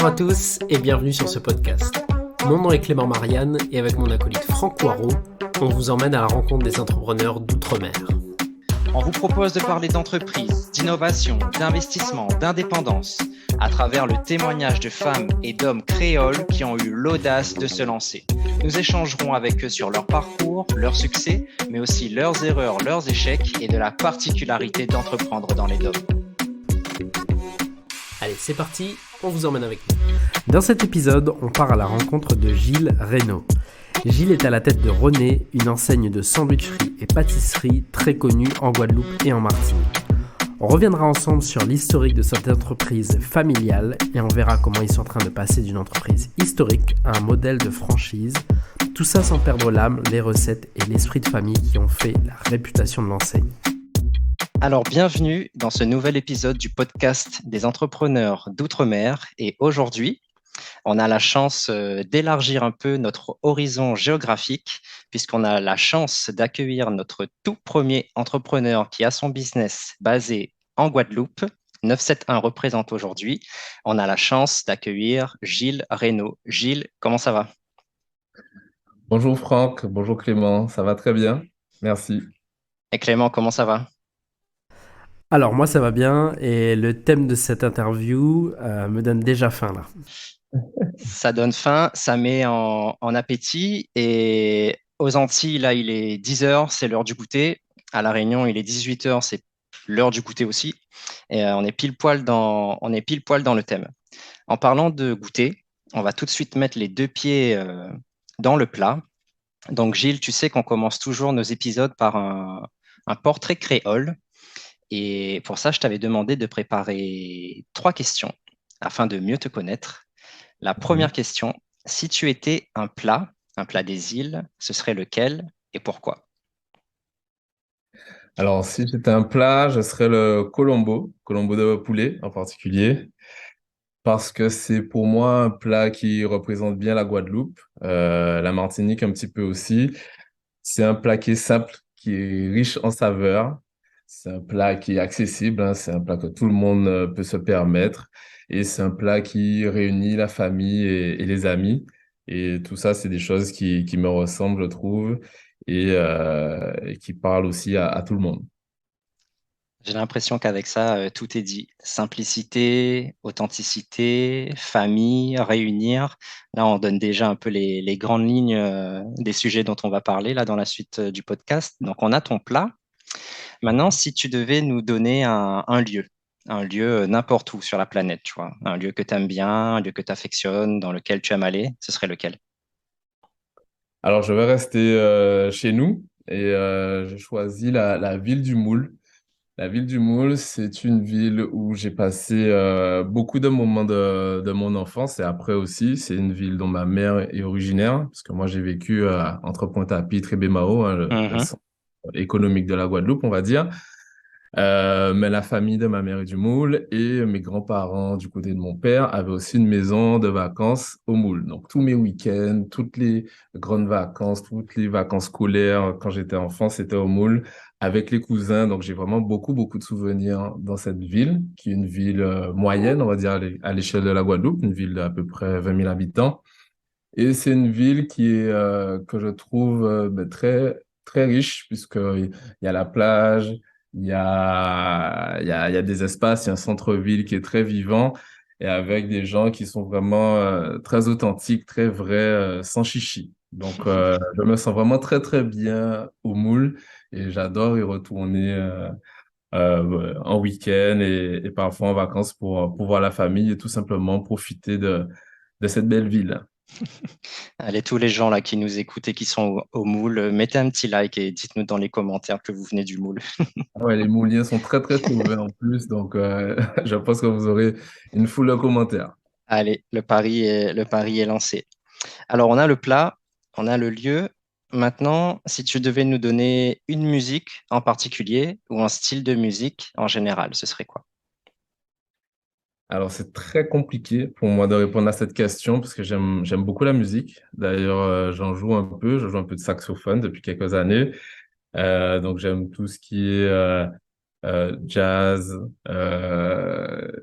Bonjour à tous et bienvenue sur ce podcast. Mon nom est Clément Marianne et avec mon acolyte Franck Poirot, on vous emmène à la rencontre des entrepreneurs d'outre-mer. On vous propose de parler d'entreprise, d'innovation, d'investissement, d'indépendance, à travers le témoignage de femmes et d'hommes créoles qui ont eu l'audace de se lancer. Nous échangerons avec eux sur leur parcours, leurs succès, mais aussi leurs erreurs, leurs échecs et de la particularité d'entreprendre dans les DOM. Allez, c'est parti, on vous emmène avec nous. Dans cet épisode, on part à la rencontre de Gilles Reynaud. Gilles est à la tête de René, une enseigne de sandwicherie et pâtisserie très connue en Guadeloupe et en Martinique. On reviendra ensemble sur l'historique de cette entreprise familiale et on verra comment ils sont en train de passer d'une entreprise historique à un modèle de franchise. Tout ça sans perdre l'âme, les recettes et l'esprit de famille qui ont fait la réputation de l'enseigne. Alors, bienvenue dans ce nouvel épisode du podcast des entrepreneurs d'outre-mer. Et aujourd'hui, on a la chance d'élargir un peu notre horizon géographique puisqu'on a la chance d'accueillir notre tout premier entrepreneur qui a son business basé en Guadeloupe. 971 représente aujourd'hui. On a la chance d'accueillir Gilles Reynaud. Gilles, comment ça va? Bonjour Franck, bonjour Clément, ça va très bien, merci. Et Clément, comment ça va? Alors moi ça va bien et le thème de cette interview me donne déjà faim là. Ça donne faim, ça met en appétit. Et aux Antilles, là, il est 10 heures, c'est l'heure du goûter. À La Réunion, il est 18 heures, c'est l'heure du goûter aussi. Et on est pile poil dans le thème. En parlant de goûter, on va tout de suite mettre les deux pieds dans le plat. Donc, Gilles, tu sais qu'on commence toujours nos épisodes par un portrait créole. Et pour ça, je t'avais demandé de préparer 3 questions afin de mieux te connaître. La première question, si tu étais un plat des îles, ce serait lequel et pourquoi? Alors si j'étais un plat, je serais le colombo de poulet en particulier, parce que c'est pour moi un plat qui représente bien la Guadeloupe, la Martinique un petit peu aussi. C'est un plat qui est simple, qui est riche en saveurs. C'est un plat qui est accessible, hein, c'est un plat que tout le monde peut se permettre. Et c'est un plat qui réunit la famille et les amis. Et tout ça, c'est des choses qui me ressemblent, je trouve, et qui parlent aussi à tout le monde. J'ai l'impression qu'avec ça, tout est dit. Simplicité, authenticité, famille, réunir. Là, on donne déjà un peu les grandes lignes des sujets dont on va parler là dans la suite du podcast. Donc, on a ton plat. Maintenant, si tu devais nous donner un lieu n'importe où sur la planète, tu vois, un lieu que tu aimes bien, un lieu que tu affectionnes, dans lequel tu aimes aller, ce serait lequel? Alors, je vais rester chez nous et j'ai choisi la ville du Moule. La ville du Moule, c'est une ville où j'ai passé beaucoup de moments de mon enfance et après aussi. C'est une ville dont ma mère est originaire, parce que moi j'ai vécu entre Pointe-à-Pitre et Baie-Mahault, hein, le Mhm. centre économique de la Guadeloupe, on va dire. Mais la famille de ma mère est du Moule et mes grands-parents du côté de mon père avaient aussi une maison de vacances au Moule. Donc tous mes week-ends, toutes les grandes vacances, toutes les vacances scolaires quand j'étais enfant, c'était au Moule avec les cousins. Donc j'ai vraiment beaucoup, beaucoup de souvenirs dans cette ville, qui est une ville moyenne, on va dire à l'échelle de la Guadeloupe, une ville d'à peu près 20 000 habitants. Et c'est une ville qui est, que je trouve très, très riche, puisqu'il y a la plage, il y a des espaces, il y a un centre-ville qui est très vivant et avec des gens qui sont vraiment très authentiques, très vrais, sans chichi. Donc, je me sens vraiment très, très bien au Moule et j'adore y retourner en week-end et parfois en vacances pour voir la famille et tout simplement profiter de cette belle ville. Allez, tous les gens là qui nous écoutent et qui sont au Moule, mettez un petit like et dites-nous dans les commentaires que vous venez du Moule. Ah ouais, les mouliens sont très très sauvés en plus, donc je pense que vous aurez une foule de commentaires. Allez, le pari est lancé. Alors, on a le plat, on a le lieu. Maintenant, si tu devais nous donner une musique en particulier ou un style de musique en général, ce serait quoi? Alors c'est très compliqué pour moi de répondre à cette question parce que j'aime beaucoup la musique. D'ailleurs, j'en joue un peu, je joue un peu de saxophone depuis quelques années. Donc j'aime tout ce qui est jazz,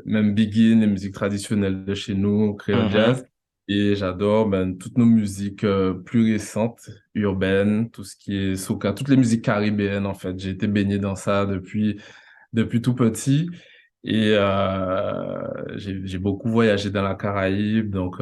même Begin, les musiques traditionnelles de chez nous, créole Mhm. jazz. Et j'adore ben, toutes nos musiques plus récentes, urbaines, tout ce qui est soca, toutes les musiques caribéennes en fait. J'ai été baigné dans ça depuis tout petit. Et j'ai beaucoup voyagé dans la Caraïbe, donc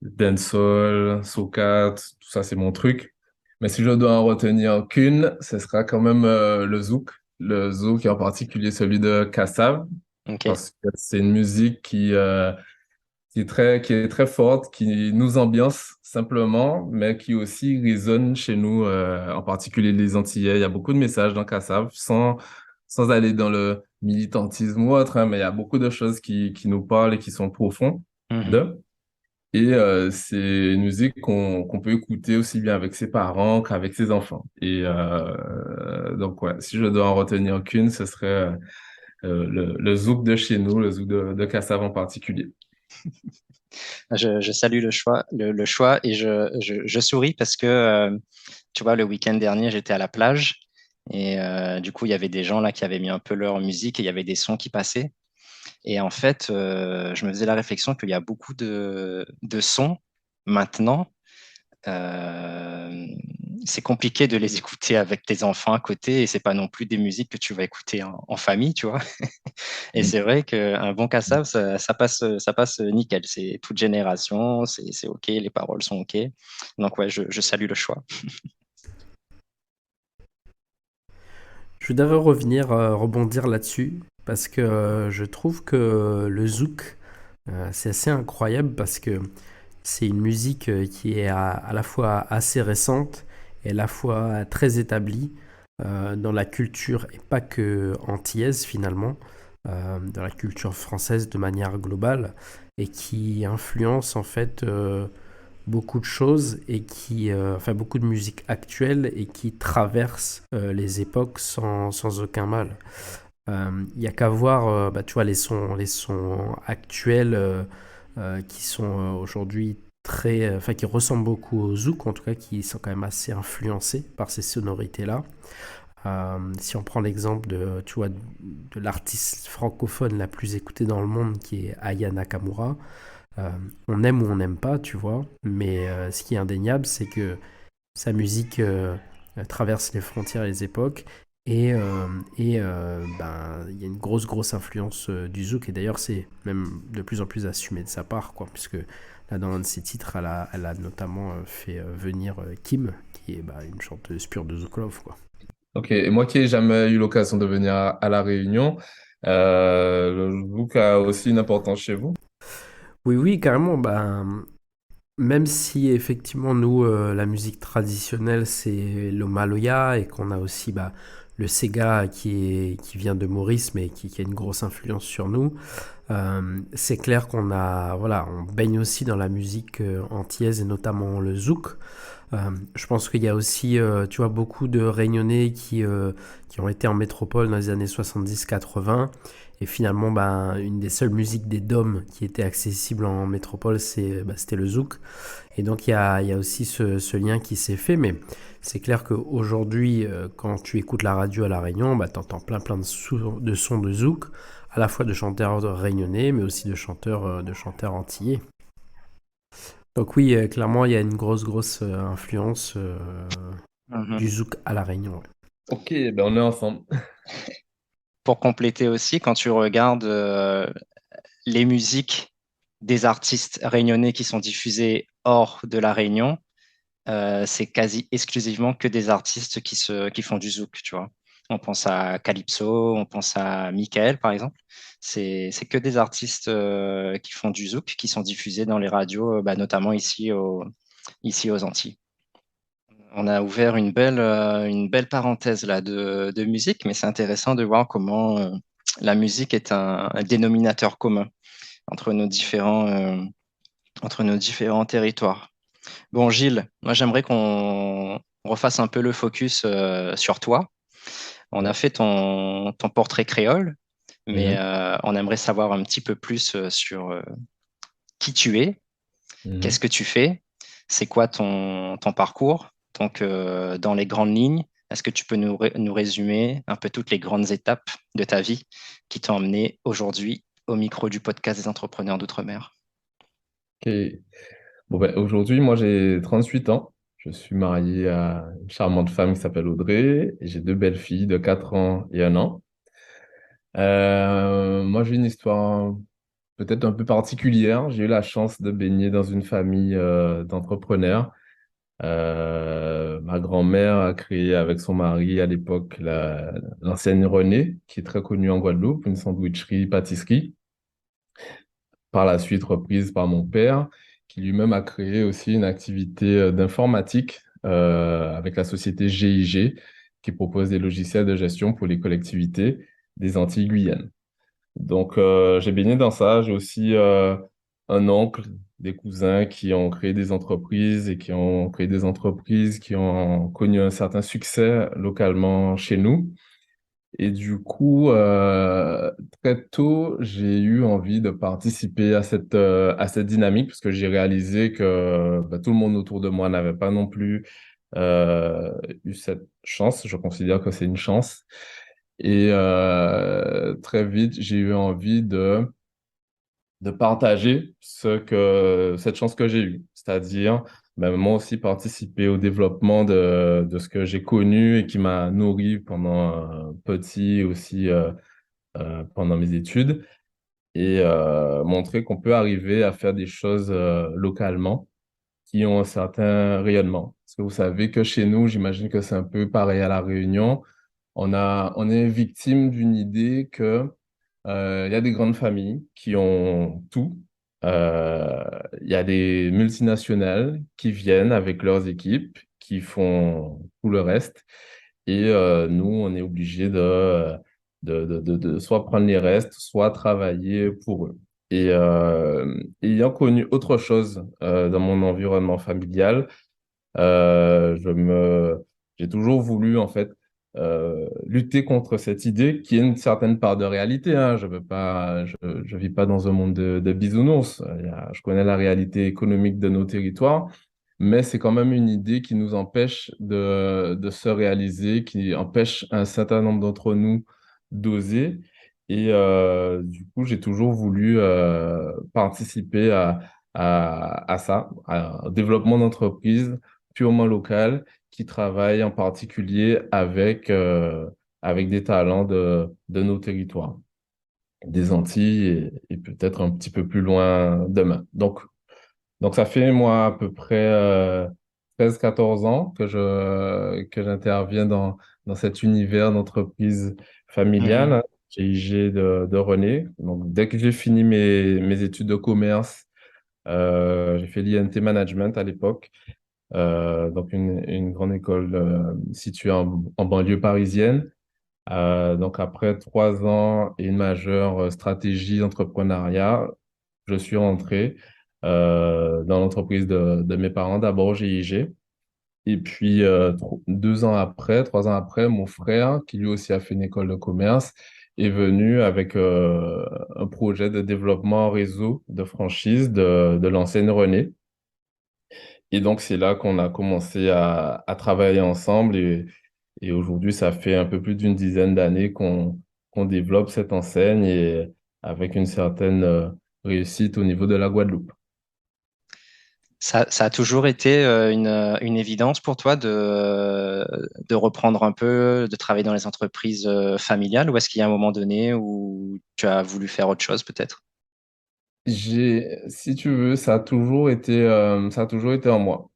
dancehall, soca, tout ça c'est mon truc. Mais si je dois en retenir qu'une, ce sera quand même le zouk. Le zouk et en particulier celui de Kassav, Ok. parce que c'est une musique qui est très forte, qui nous ambiance simplement, mais qui aussi résonne chez nous, en particulier les Antillais. Il y a beaucoup de messages dans Kassav, sans aller dans le militantisme ou autre, hein, mais il y a beaucoup de choses qui nous parlent et qui sont profondes. Mhm. Et c'est une musique qu'on peut écouter aussi bien avec ses parents qu'avec ses enfants. Et donc, ouais, si je dois en retenir qu'une, ce serait le zouk de chez nous, le zouk de Kassav en particulier. Je salue le choix et je souris parce que, tu vois, le week-end dernier, j'étais à la plage et du coup, il y avait des gens là qui avaient mis un peu leur musique et il y avait des sons qui passaient. Et en fait, je me faisais la réflexion qu'il y a beaucoup de sons maintenant. euh, c'est compliqué de les écouter avec tes enfants à côté et c'est pas non plus des musiques que tu vas écouter en famille, tu vois. Et c'est vrai qu'un bon Kassav, ça passe nickel. C'est toute génération, c'est OK, les paroles sont OK. Donc, ouais, je salue le choix. Je voudrais revenir, rebondir là-dessus, parce que je trouve que le zouk, c'est assez incroyable, parce que c'est une musique qui est à la fois assez récente et à la fois très établie dans la culture, et pas que antillaise finalement, dans la culture française de manière globale, et qui influence en fait beaucoup de choses, et qui, enfin beaucoup de musique actuelle, et qui traverse les époques sans aucun mal. Il y a qu'à voir, bah, tu vois, les sons actuels qui sont aujourd'hui très, enfin qui ressemblent beaucoup au zouk, en tout cas qui sont quand même assez influencés par ces sonorités-là. Si on prend l'exemple de, tu vois, de l'artiste francophone la plus écoutée dans le monde, qui est Aya Nakamura, euh, on aime ou on n'aime pas, tu vois, mais ce qui est indéniable, c'est que sa musique traverse les frontières et les époques. Ben, il y a une grosse influence du zouk. Et d'ailleurs, c'est même de plus en plus assumé de sa part, quoi. Puisque là, dans un de ses titres, elle a notamment fait venir Kim, qui est bah, une chanteuse pure de Zouk Love, quoi. Ok, et moi qui n'ai jamais eu l'occasion de venir à La Réunion, le zouk a aussi une importance chez vous? Oui, oui, carrément. Ben, même si effectivement, nous, la musique traditionnelle, c'est le maloya, et qu'on a aussi bah, le sega qui vient de Maurice, mais qui a une grosse influence sur nous. C'est clair qu'on a, voilà, on baigne aussi dans la musique antillaise, et notamment le zouk. Je pense qu'il y a aussi, tu vois, beaucoup de Réunionnais qui ont été en métropole dans les années 70-80. Et finalement, ben, une des seules musiques des DOM qui était accessible en métropole, c'était le zouk. Et donc, il y a aussi ce lien qui s'est fait. Mais c'est clair qu'aujourd'hui, quand tu écoutes la radio à La Réunion, bah, tu entends plein de sons de zouk, à la fois de chanteurs réunionnais, mais aussi de chanteurs antillais. Donc oui, clairement, il y a une grosse influence Mhm. du zouk à La Réunion. Ouais. Ok, ben on est ensemble. Pour compléter aussi, quand tu regardes les musiques des artistes réunionnais qui sont diffusées hors de la Réunion, c'est quasi exclusivement que des artistes qui font du zouk, tu vois. On pense à Calypso, on pense à Michael, par exemple. C'est que des artistes qui font du zouk, qui sont diffusés dans les radios, bah, notamment ici aux Antilles. On a ouvert une belle parenthèse là de musique, mais c'est intéressant de voir comment la musique est un dénominateur commun entre entre nos différents territoires. Bon, Gilles, moi j'aimerais qu'on refasse un peu le focus sur toi. On a Ouais. fait ton portrait créole, mais Mhm, on aimerait savoir un petit peu plus sur qui tu es, qu'est-ce mhm, que tu fais, c'est quoi ton parcours, donc dans les grandes lignes, Est-ce que tu peux nous résumer un peu toutes les grandes étapes de ta vie qui t'ont emmené aujourd'hui au micro du podcast des entrepreneurs d'outre-mer? Ok. Bon, ben, aujourd'hui, moi, j'ai 38 ans. Je suis marié à une charmante femme qui s'appelle Audrey et j'ai deux belles filles de 4 ans et 1 an. Moi, j'ai une histoire peut-être un peu particulière. J'ai eu la chance de baigner dans une famille d'entrepreneurs. Ma grand-mère a créé avec son mari à l'époque l'enseigne René, qui est très connue en Guadeloupe, une sandwicherie-pâtisserie, par la suite reprise par mon père, qui lui-même a créé aussi une activité d'informatique avec la société GIG, qui propose des logiciels de gestion pour les collectivités des Antilles Guyane. Donc, j'ai baigné dans ça. J'ai aussi un oncle, des cousins qui ont créé des entreprises et qui ont créé des entreprises qui ont connu un certain succès localement chez nous. Et du coup, très tôt, j'ai eu envie de participer à cette dynamique parce que j'ai réalisé que bah, tout le monde autour de moi n'avait pas non plus euh, eu cette chance. Je considère que c'est une chance. Et très vite, j'ai eu envie de partager cette chance que j'ai eue. C'est-à-dire, ben, moi aussi participer au développement de ce que j'ai connu et qui m'a nourri pendant petit et aussi pendant mes études et montrer qu'on peut arriver à faire des choses localement qui ont un certain rayonnement. Parce que vous savez que chez nous, j'imagine que c'est un peu pareil à La Réunion, on est victime d'une idée que il y a des grandes familles qui ont tout. Euh, Il y a des multinationales qui viennent avec leurs équipes, qui font tout le reste. Et nous, on est obligés de soit prendre les restes, soit travailler pour eux. Et ayant connu autre chose dans mon environnement familial, j'ai toujours voulu en fait lutter contre cette idée qui est une certaine part de réalité. Hein. Je vis pas dans un monde de bisounours. Je connais la réalité économique de nos territoires, mais c'est quand même une idée qui nous empêche de se réaliser, qui empêche un certain nombre d'entre nous d'oser. Et du coup, j'ai toujours voulu participer à ça, au développement d'entreprises purement locales qui travaillent en particulier avec des talents de nos territoires, des Antilles et peut-être un petit peu plus loin demain. Donc ça fait moi à peu près 13-14 ans que j'interviens dans cet univers d'entreprise familiale, Mhm. hein, GIG de René. Donc dès que j'ai fini mes études de commerce, j'ai fait l'INT Management à l'époque, donc une grande école située en banlieue parisienne. Donc après 3 ans et une majeure stratégie d'entrepreneuriat, je suis rentré dans l'entreprise de mes parents, d'abord GIG. Et puis 2 ans après, 3 ans après, mon frère, qui lui aussi a fait une école de commerce, est venu avec un projet de développement réseau de franchise de l'enseigne René. Et donc, c'est là qu'on a commencé à travailler ensemble et aujourd'hui, ça fait un peu plus d'une dizaine d'années qu'on développe cette enseigne et avec une certaine réussite au niveau de la Guadeloupe. Ça a toujours été une évidence pour toi de reprendre un peu, de travailler dans les entreprises familiales, ou est-ce qu'il y a un moment donné où tu as voulu faire autre chose peut-être? Si tu veux, ça a toujours été en moi.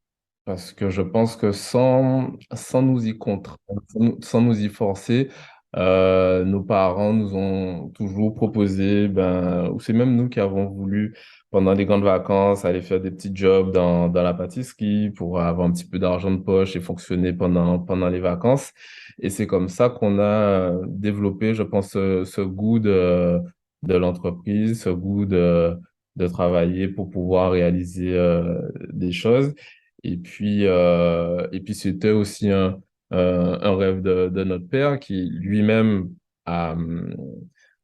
Parce que je pense que sans nous y contraindre, sans nous y forcer, nos parents nous ont toujours proposé, ben, ou c'est même nous qui avons voulu, pendant les grandes vacances, aller faire des petits jobs dans la pâtisserie pour avoir un petit peu d'argent de poche et fonctionner pendant les vacances. Et c'est comme ça qu'on a développé, je pense, ce goût de l'entreprise, ce goût de travailler pour pouvoir réaliser des choses. Et puis c'était aussi un rêve de notre père qui lui-même a,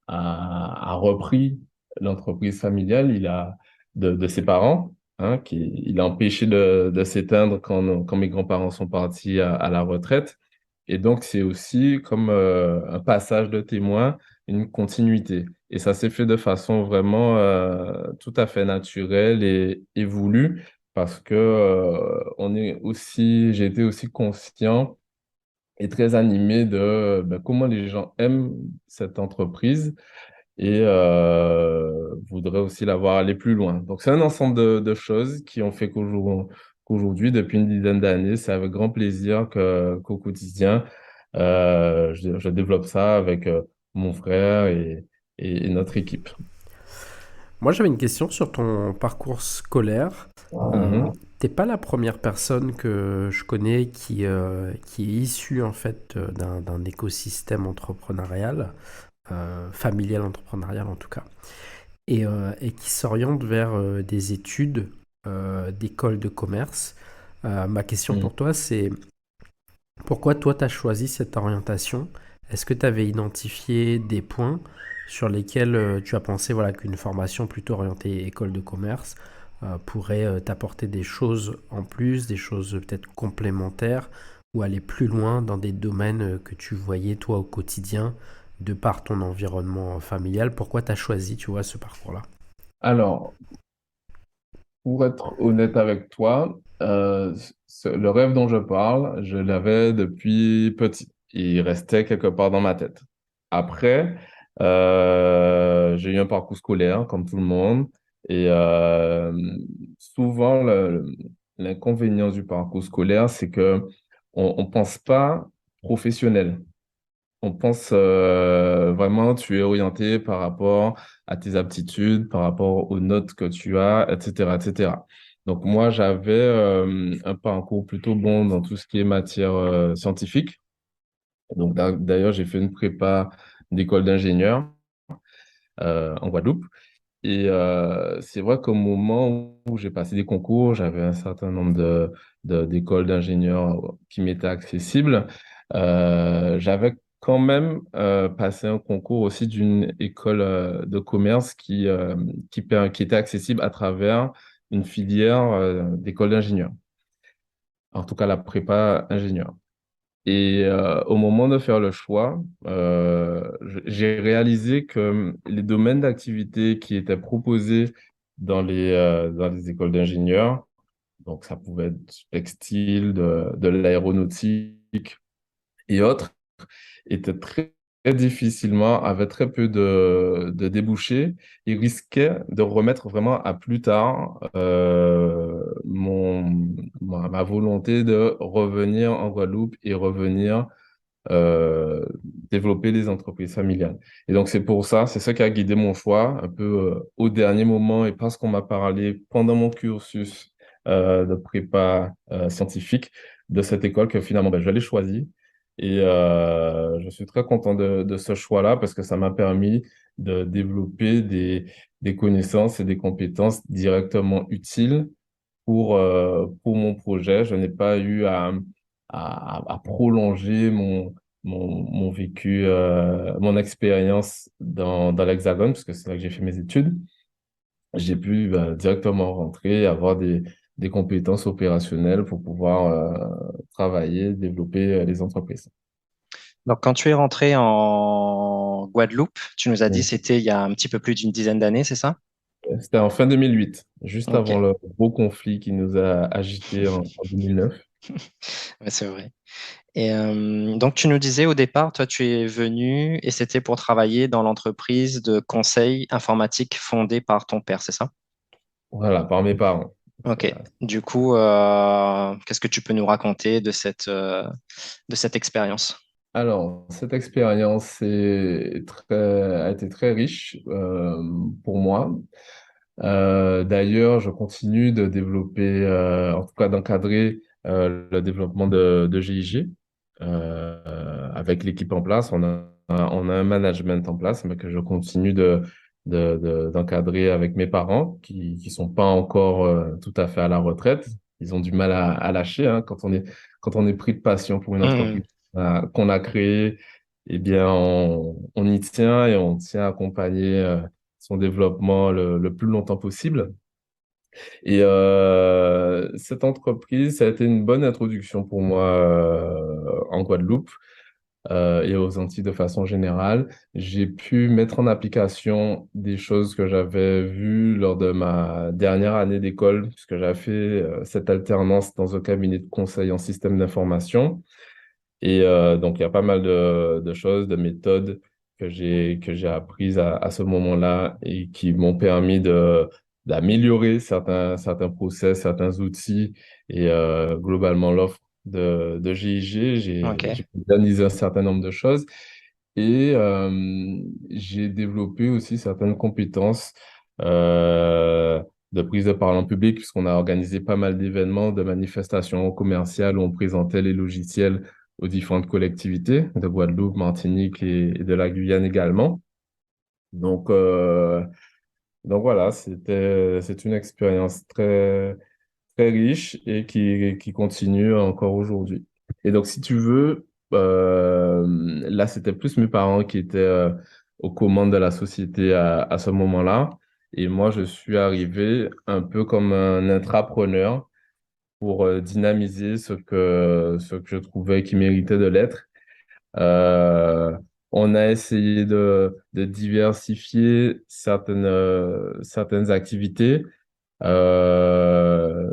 a repris l'entreprise familiale de ses parents, hein, il a empêché de s'éteindre quand mes grands-parents sont partis à la retraite. Et donc, c'est aussi comme un passage de témoin, une continuité. Et ça s'est fait de façon vraiment tout à fait naturelle et voulue parce que j'ai été aussi conscient et très animé de ben, comment les gens aiment cette entreprise et voudraient aussi la voir aller plus loin. Donc, c'est un ensemble de choses qui ont fait qu'aujourd'hui, depuis une dizaine d'années, c'est avec grand plaisir qu'au quotidien, je développe ça avec mon frère et notre équipe. Moi, j'avais une question sur ton parcours scolaire. Mhm. T'es pas la première personne que je connais qui est issue en fait d'un écosystème entrepreneurial, familial entrepreneurial en tout cas, et qui s'oriente vers des études d'école de commerce. Ma question Mhm. pour toi, c'est pourquoi toi, tu as choisi cette orientation? Est-ce que tu avais identifié des points sur lesquels tu as pensé voilà, qu'une formation plutôt orientée école de commerce pourrait t'apporter des choses en plus, des choses peut-être complémentaires, ou aller plus loin dans des domaines que tu voyais toi au quotidien, de par ton environnement familial? Pourquoi tu as choisi, tu vois, ce parcours-là? Alors, pour être honnête avec toi, le rêve dont je parle, je l'avais depuis petit. Il restait quelque part dans ma tête. Après, j'ai eu un parcours scolaire comme tout le monde. Et souvent, l'inconvénient du parcours scolaire, c'est que on pense pas professionnel. On pense vraiment, tu es orienté par rapport à tes aptitudes, par rapport aux notes que tu as, etc., etc. Donc moi, j'avais un parcours plutôt bon dans tout ce qui est matière scientifique. Donc d'ailleurs, j'ai fait une prépa d'école d'ingénieur en Guadeloupe. Et c'est vrai qu'au moment où j'ai passé des concours, j'avais un certain nombre d'écoles d'ingénieurs qui m'étaient accessibles. J'avais quand même passé un concours aussi d'une école de commerce qui était accessible à travers une filière d'école d'ingénieurs, en tout cas la prépa ingénieur. Et au moment de faire le choix, j'ai réalisé que les domaines d'activité qui étaient proposés dans les écoles d'ingénieurs, donc ça pouvait être du textile, de l'aéronautique et autres, était très difficilement, avait très peu de débouchés et risquait de remettre vraiment à plus tard ma volonté de revenir en Guadeloupe et revenir euh, développer des entreprises familiales. Et donc, c'est ça qui a guidé mon choix un peu au dernier moment et parce qu'on m'a parlé pendant mon cursus de prépa scientifique de cette école que finalement, ben, je l'ai choisie. Et je suis très content de ce choix-là parce que ça m'a permis de développer des connaissances et des compétences directement utiles pour mon projet. Je n'ai pas eu à prolonger mon vécu, mon expérience dans l'Hexagone, parce que c'est là que j'ai fait mes études. J'ai pu directement rentrer et avoir des compétences opérationnelles pour pouvoir travailler, développer les entreprises. Donc, quand tu es rentré en Guadeloupe, tu nous as dit Mm. c'était il y a un petit peu plus d'une dizaine d'années, c'est ça? C'était en fin 2008, juste Ok, avant le gros conflit qui nous a agités en 2009. ouais, c'est vrai. Et donc, tu nous disais au départ, toi, tu es venu et c'était pour travailler dans l'entreprise de conseil informatique fondée par ton père, c'est ça? Voilà, par mes parents. Ok. Du coup, qu'est-ce que tu peux nous raconter de cette expérience? Alors, cette expérience a été très riche pour moi. D'ailleurs, je continue de développer, en tout cas d'encadrer le développement de GIG. Avec l'équipe en place, on a un management en place, mais que je continue d'encadrer avec mes parents qui sont pas encore tout à fait à la retraite. Ils ont du mal à lâcher hein, quand on est pris de passion pour une Mhm. entreprise qu'on a créée. Eh bien, on y tient et on tient à accompagner son développement le plus longtemps possible. Et cette entreprise, ça a été une bonne introduction pour moi en Guadeloupe et aux Antilles de façon générale, j'ai pu mettre en application des choses que j'avais vues lors de ma dernière année d'école, puisque j'avais fait cette alternance dans un cabinet de conseil en système d'information. Et donc, il y a pas mal de choses, de méthodes que j'ai apprises à ce moment-là et qui m'ont permis d'améliorer certains process, certains outils et globalement l'offre de GIG. Ok. J'ai organisé un certain nombre de choses et j'ai développé aussi certaines compétences euh, de prise de parole en public, puisqu'on a organisé pas mal d'événements, de manifestations commerciales où on présentait les logiciels aux différentes collectivités de Guadeloupe, Martinique et de la Guyane également. Donc, euh, donc voilà, c'est une expérience très, très riche et qui continue encore aujourd'hui. Et donc, si tu veux, là, c'était plus mes parents qui étaient aux commandes de la société à ce moment-là. Et moi, je suis arrivé un peu comme un intrapreneur pour dynamiser ce que je trouvais qui méritait de l'être. Euh, on a essayé de diversifier certaines activités euh,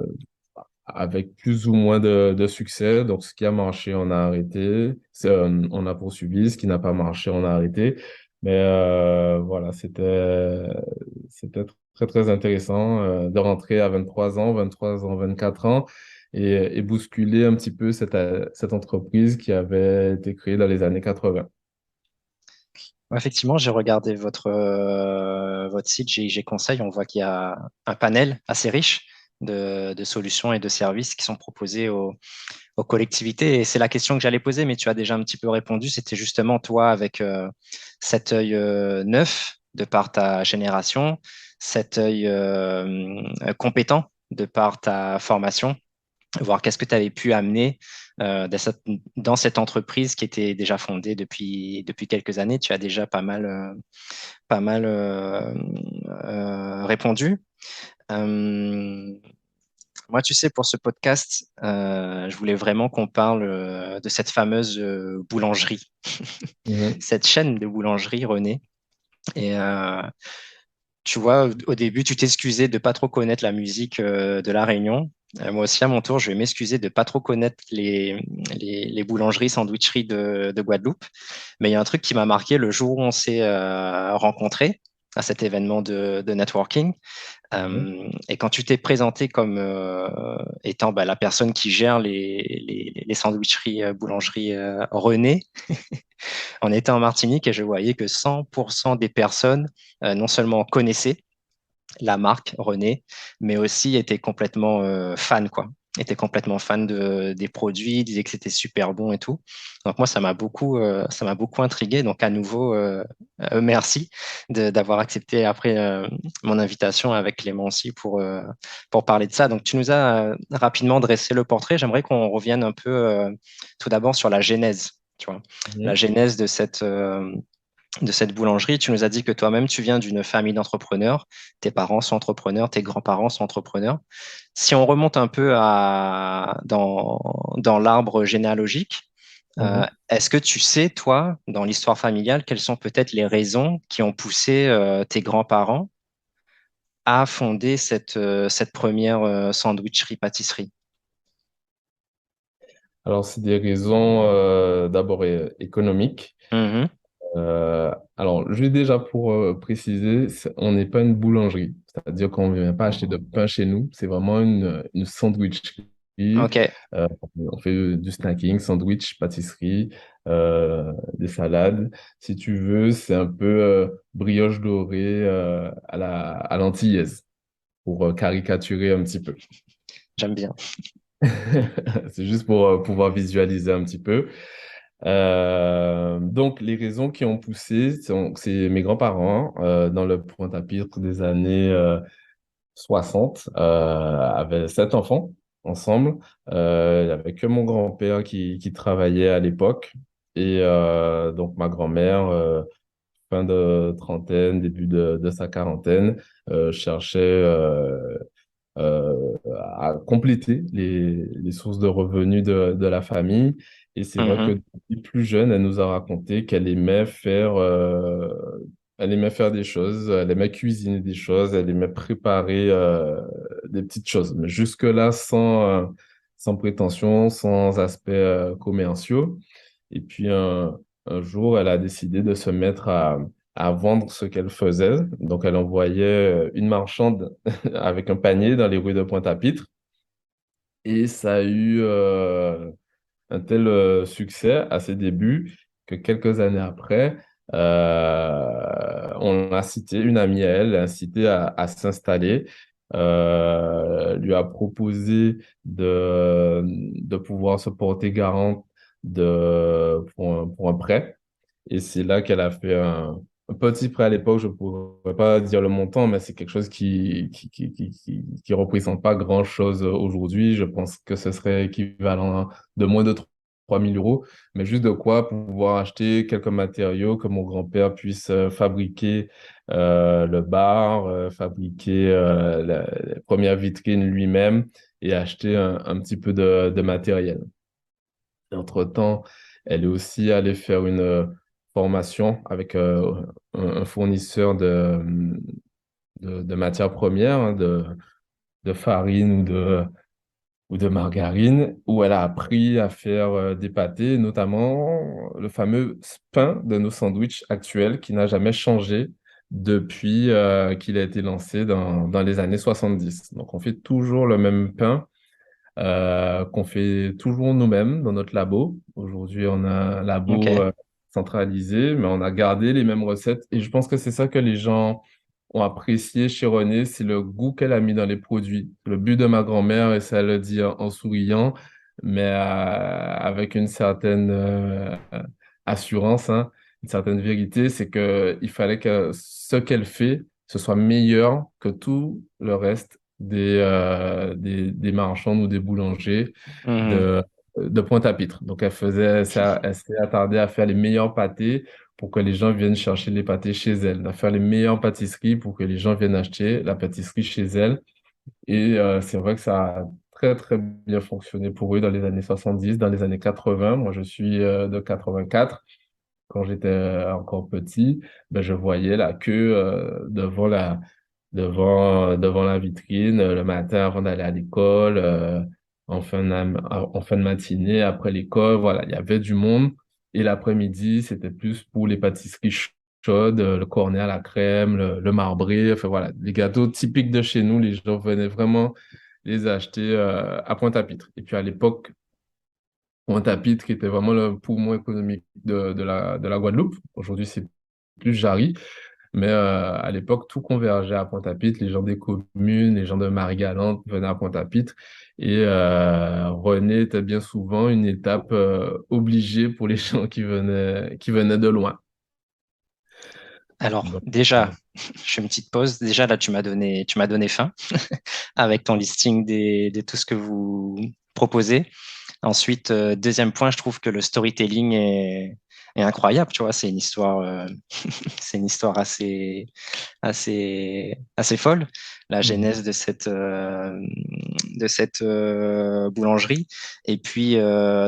avec plus ou moins de succès. Donc, ce qui a marché, on a arrêté. On a poursuivi. Ce qui n'a pas marché, on a arrêté. Mais voilà, c'était très, très intéressant de rentrer à 23 ans, 24 ans et bousculer un petit peu cette entreprise qui avait été créée dans les années 80. Ouais, effectivement, j'ai regardé votre site GIG Conseil. On voit qu'il y a un panel assez riche de solutions et de services qui sont proposés aux collectivités. Et c'est la question que j'allais poser, mais tu as déjà un petit peu répondu. C'était justement toi avec cet œil neuf de par ta génération, cet œil compétent de par ta formation, voir qu'est-ce que tu avais pu amener dans cette entreprise qui était déjà fondée depuis quelques années. Tu as déjà pas mal répondu. Euh, Moi, tu sais, pour ce podcast, je voulais vraiment qu'on parle de cette fameuse boulangerie, Mhm. cette chaîne de boulangerie, René. Et tu vois, au début, tu t'excusais de pas trop connaître la musique de La Réunion. Moi aussi, à mon tour, je vais m'excuser de pas trop connaître les boulangeries, sandwicheries de Guadeloupe. Mais il y a un truc qui m'a marqué le jour où on s'est rencontrés à cet événement de networking. Mhm. Et quand tu t'es présenté comme étant la personne qui gère les sandwicheries, boulangeries René, on était en Martinique et je voyais que 100% des personnes non seulement connaissaient la marque René, mais aussi étaient complètement fans, quoi. Étaient complètement fans des produits, disaient que c'était super bon et tout. Donc moi, ça m'a beaucoup intrigué. Donc à nouveau, merci d'avoir accepté après mon invitation avec Clément aussi pour parler de ça. Donc tu nous as rapidement dressé le portrait. J'aimerais qu'on revienne un peu tout d'abord sur la genèse, tu vois, la Mhm. genèse de cette boulangerie. Tu nous as dit que toi-même, tu viens d'une famille d'entrepreneurs. Tes parents sont entrepreneurs, tes grands-parents sont entrepreneurs. Si on remonte un peu dans l'arbre généalogique, Mhm. est-ce que tu sais, toi, dans l'histoire familiale, quelles sont peut-être les raisons qui ont poussé tes grands-parents à fonder cette première sandwicherie-pâtisserie? Alors, c'est des raisons d'abord économiques. Mhm. Alors, juste déjà pour préciser, on n'est pas une boulangerie. C'est-à-dire qu'on ne vient pas acheter de pain chez nous. C'est vraiment une sandwicherie. Ok, On fait du snacking, sandwich, pâtisserie, des salades. Si tu veux, c'est un peu brioche dorée à l'antillaise, pour caricaturer un petit peu. j'aime bien. C'est juste pour pouvoir visualiser un petit peu. Donc, les raisons qui ont poussé, c'est mes grands-parents dans le Pointe-à-Pitre des années 60, avaient 7 enfants ensemble. Il n'y avait que mon grand-père qui travaillait à l'époque. Et donc, ma grand-mère, fin de trentaine, début de sa quarantaine, cherchait à compléter les sources de revenus de la famille. Et c'est vrai que Mhm. depuis plus jeune, elle nous a raconté qu'elle aimait elle aimait faire des choses, elle aimait cuisiner des choses, elle aimait préparer des petites choses. Mais jusque-là, sans prétention, sans aspects commerciaux. Et puis un jour, elle a décidé de se mettre à vendre ce qu'elle faisait. Donc, elle envoyait une marchande avec un panier dans les rues de Pointe-à-Pitre. Et ça a eu un tel succès à ses débuts que quelques années après, on a cité une amie à elle, l'a incité à s'installer, lui a proposé de pouvoir se porter garant pour un prêt. Et c'est là qu'elle a fait un petit prêt à l'époque, je ne pourrais pas dire le montant, mais c'est quelque chose qui représente pas grand-chose aujourd'hui. Je pense que ce serait équivalent de moins de 3 000 euros, mais juste de quoi pouvoir acheter quelques matériaux que mon grand-père puisse fabriquer le bar, fabriquer la première vitrine lui-même et acheter un petit peu de matériel. Entre-temps, elle est aussi allée faire une formation avec un fournisseur de matières premières, hein, de farine ou de margarine, où elle a appris à faire des pâtés, notamment le fameux pain de nos sandwichs actuels qui n'a jamais changé depuis qu'il a été lancé dans les années 70. Donc, on fait toujours le même pain qu'on fait toujours nous-mêmes dans notre labo. Aujourd'hui, on a un labo Ok. centralisé, mais on a gardé les mêmes recettes. Et je pense que c'est ça que les gens ont apprécié chez René, c'est le goût qu'elle a mis dans les produits. Le but de ma grand-mère, et ça elle le dit en souriant, mais avec une certaine assurance, hein, une certaine vérité, c'est que il fallait que ce qu'elle fait, ce soit meilleur que tout le reste des marchands ou des boulangers Mhm. de Pointe-à-Pitre. Donc, elle s'est attardée à faire les meilleurs pâtés pour que les gens viennent chercher les pâtés chez elle, à faire les meilleures pâtisseries pour que les gens viennent acheter la pâtisserie chez elle. Et c'est vrai que ça a très, très bien fonctionné pour eux dans les années 70, dans les années 80. Moi, je suis de 84. Quand j'étais encore petit, ben, je voyais la queue devant la vitrine le matin avant d'aller à l'école, en fin de matinée, après l'école. Voilà, il y avait du monde. Et l'après-midi, c'était plus pour les pâtisseries chaudes, le cornet à la crème, le marbré. Enfin voilà, les gâteaux typiques de chez nous, les gens venaient vraiment les acheter à Pointe-à-Pitre. Et puis à l'époque, Pointe-à-Pitre était vraiment le poumon économique de la Guadeloupe. Aujourd'hui, c'est plus Jarry. Mais à l'époque, tout convergeait à Pointe-à-Pitre. Les gens des communes, les gens de Marie-Galante venaient à Pointe-à-Pitre. Et René était bien souvent une étape obligée pour les gens qui venaient de loin. Alors, Donc, déjà, je fais une petite pause. Déjà, là, tu m'as donné faim avec ton listing de tout ce que vous proposez. Ensuite, deuxième point, je trouve que le storytelling est incroyable. Tu vois, c'est une histoire, c'est une histoire assez folle. La mhm, genèse de cette boulangerie. Et puis,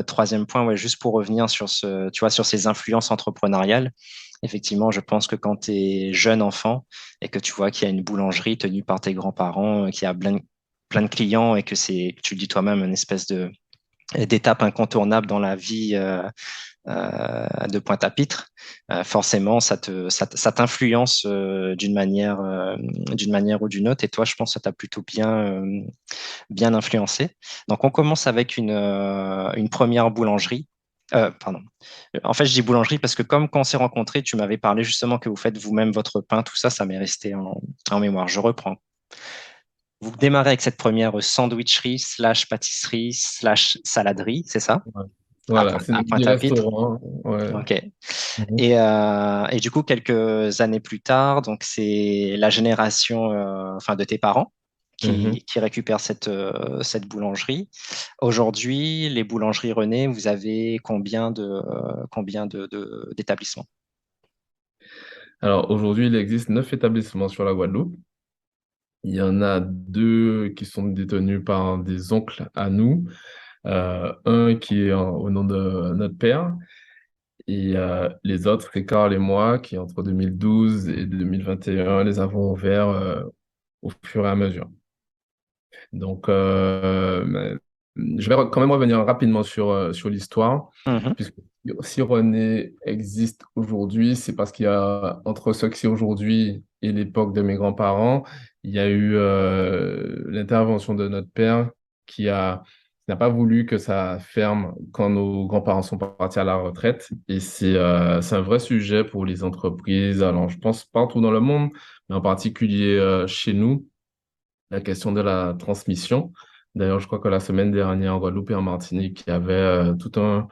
troisième point, ouais, juste pour revenir tu vois, sur ces influences entrepreneuriales. Effectivement, je pense que quand tu es jeune enfant et que tu vois qu'il y a une boulangerie tenue par tes grands-parents, qu'il y a plein de clients et que tu le dis toi-même, une espèce d'étape incontournable dans la vie de Pointe-à-Pitre, forcément, ça t'influence d'une manière ou d'une autre. Et toi, je pense que ça t'a plutôt bien influencé. Donc, on commence avec une première boulangerie. Pardon. En fait, je dis boulangerie parce que comme quand on s'est rencontrés, tu m'avais parlé justement que vous faites vous-même votre pain, tout ça, ça m'est resté en mémoire. Je reprends. Vous démarrez avec cette première sandwicherie slash pâtisserie slash saladerie, c'est ça? ouais. Voilà, c'est À notre petit Pointe-à-Pitre. restaurant. Ouais. Ok. Mhm, Et du coup, quelques années plus tard, donc c'est la génération enfin, de tes parents mhm. qui récupère cette boulangerie. Aujourd'hui, les boulangeries René, vous avez d'établissements? Alors aujourd'hui, il existe 9 établissements sur la Guadeloupe. Il y en a 2 qui sont détenus par des oncles à nous. Un qui est au nom de notre père, et les autres, c'est Carl et moi, qui entre 2012 et 2021, les avons ouverts au fur et à mesure. Donc, mais je vais quand même revenir rapidement sur l'histoire, Mhm. puisque si René existe aujourd'hui, c'est parce qu'il y a, entre ce que c'est aujourd'hui et l'époque de mes grands-parents, il y a eu l'intervention de notre père qui n'a pas voulu que ça ferme quand nos grands-parents sont partis à la retraite. Et c'est un vrai sujet pour les entreprises. Alors, je pense partout dans le monde, mais en particulier chez nous la question de la transmission. D'ailleurs, je crois que la semaine dernière, en Guadeloupe et en Martinique, il y avait tout un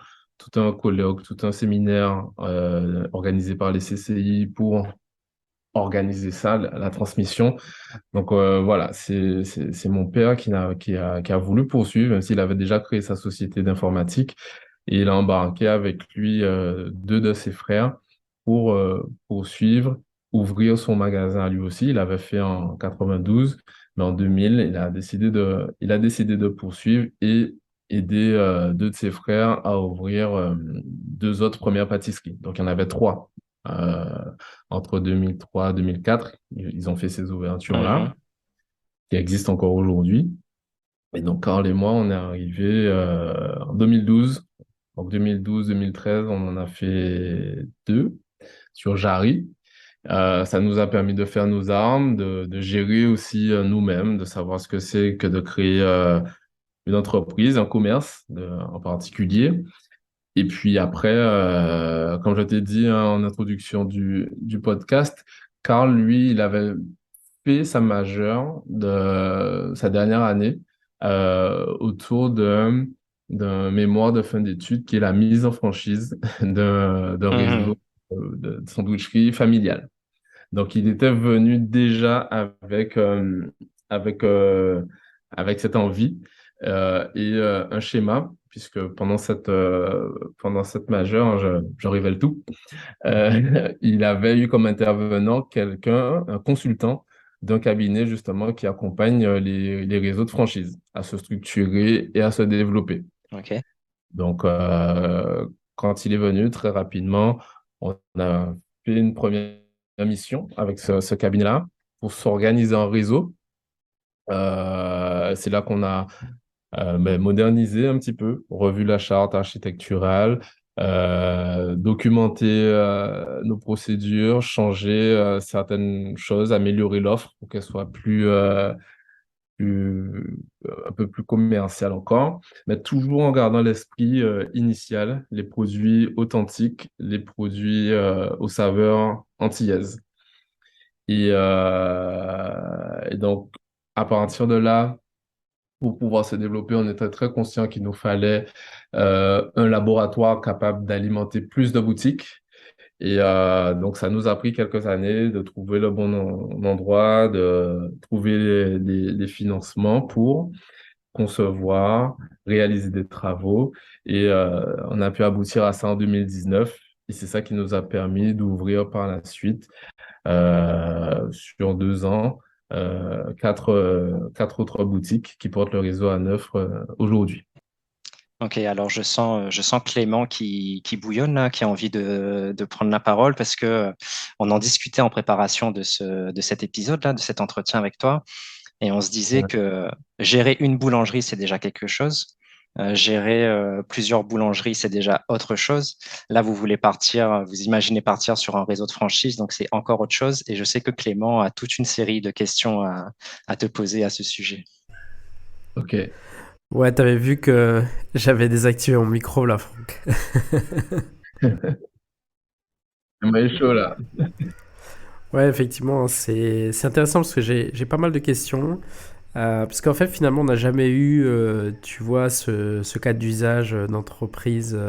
colloque, tout un séminaire organisé par les CCI pour organiser ça, la transmission. Donc voilà, c'est mon père qui a voulu poursuivre, même s'il avait déjà créé sa société d'informatique. Et il a embarqué avec lui deux de ses frères pour poursuivre, ouvrir son magasin à lui aussi. Il avait fait en 92, mais en 2000, il a décidé de poursuivre et aider deux de ses frères à ouvrir deux autres premières pâtisseries. Donc il y en avait trois. Euh, Entre 2003 et 2004, ils ont fait ces Mhm. ouvertures-là, qui existent encore aujourd'hui. Et donc, Carl et moi, on est arrivés en 2012. Donc, 2012-2013, on en a fait deux sur Jarry. Ça nous a permis de faire nos armes, de gérer aussi nous-mêmes, de savoir ce que c'est que de créer une entreprise, un commerce en particulier. Et puis après, comme je t'ai dit hein, en introduction du podcast, Carl, lui, il avait fait sa majeure de sa dernière année autour d'un mémoire de fin d'études qui est la mise en franchise d'un Mhm. réseau de sandwicherie familiale. Donc, il était venu déjà avec, euh, avec cette envie et un schéma, puisque pendant cette majeure, je révèle tout, il avait eu comme intervenant quelqu'un, un consultant d'un cabinet justement qui accompagne les réseaux de franchise à se structurer et à se développer. Ok. Donc, quand il est venu très rapidement, on a fait une première mission avec ce cabinet-là pour s'organiser en réseau. C'est là qu'on a modernisé un petit peu, revu la charte architecturale, documenté nos procédures, changé certaines choses, améliorer l'offre pour qu'elle soit un peu plus commercial encore, mais toujours en gardant l'esprit initial, les produits authentiques, les produits aux saveurs antillaises. Et donc, à partir de là, pour pouvoir se développer, on était très conscient qu'il nous fallait un laboratoire capable d'alimenter plus de boutiques. Et donc, ça nous a pris quelques années de trouver le bon endroit, de trouver les financements pour concevoir, réaliser des travaux. Et on a pu aboutir à ça en 2019. Et c'est ça qui nous a permis d'ouvrir par la suite, sur 2 ans, quatre autres boutiques qui portent le réseau à neuf aujourd'hui. Ok, alors je sens Clément qui bouillonne là, qui a envie de prendre la parole parce que on en discutait en préparation de cet épisode-là, de cet entretien avec toi, et on se disait Ouais. que gérer une boulangerie, c'est déjà quelque chose. Gérer plusieurs boulangeries, c'est déjà autre chose. Là, vous voulez partir, vous imaginez partir sur un réseau de franchise, donc c'est encore autre chose. Et je sais que Clément a toute une série de questions à te poser à ce sujet. OK. Ouais, t'avais vu que j'avais désactivé mon micro là, Franck. On est chaud là. Ouais, effectivement, c'est intéressant parce que j'ai pas mal de questions. Parce qu'en fait, finalement, on n'a jamais eu, tu vois, ce cas d'usage d'entreprise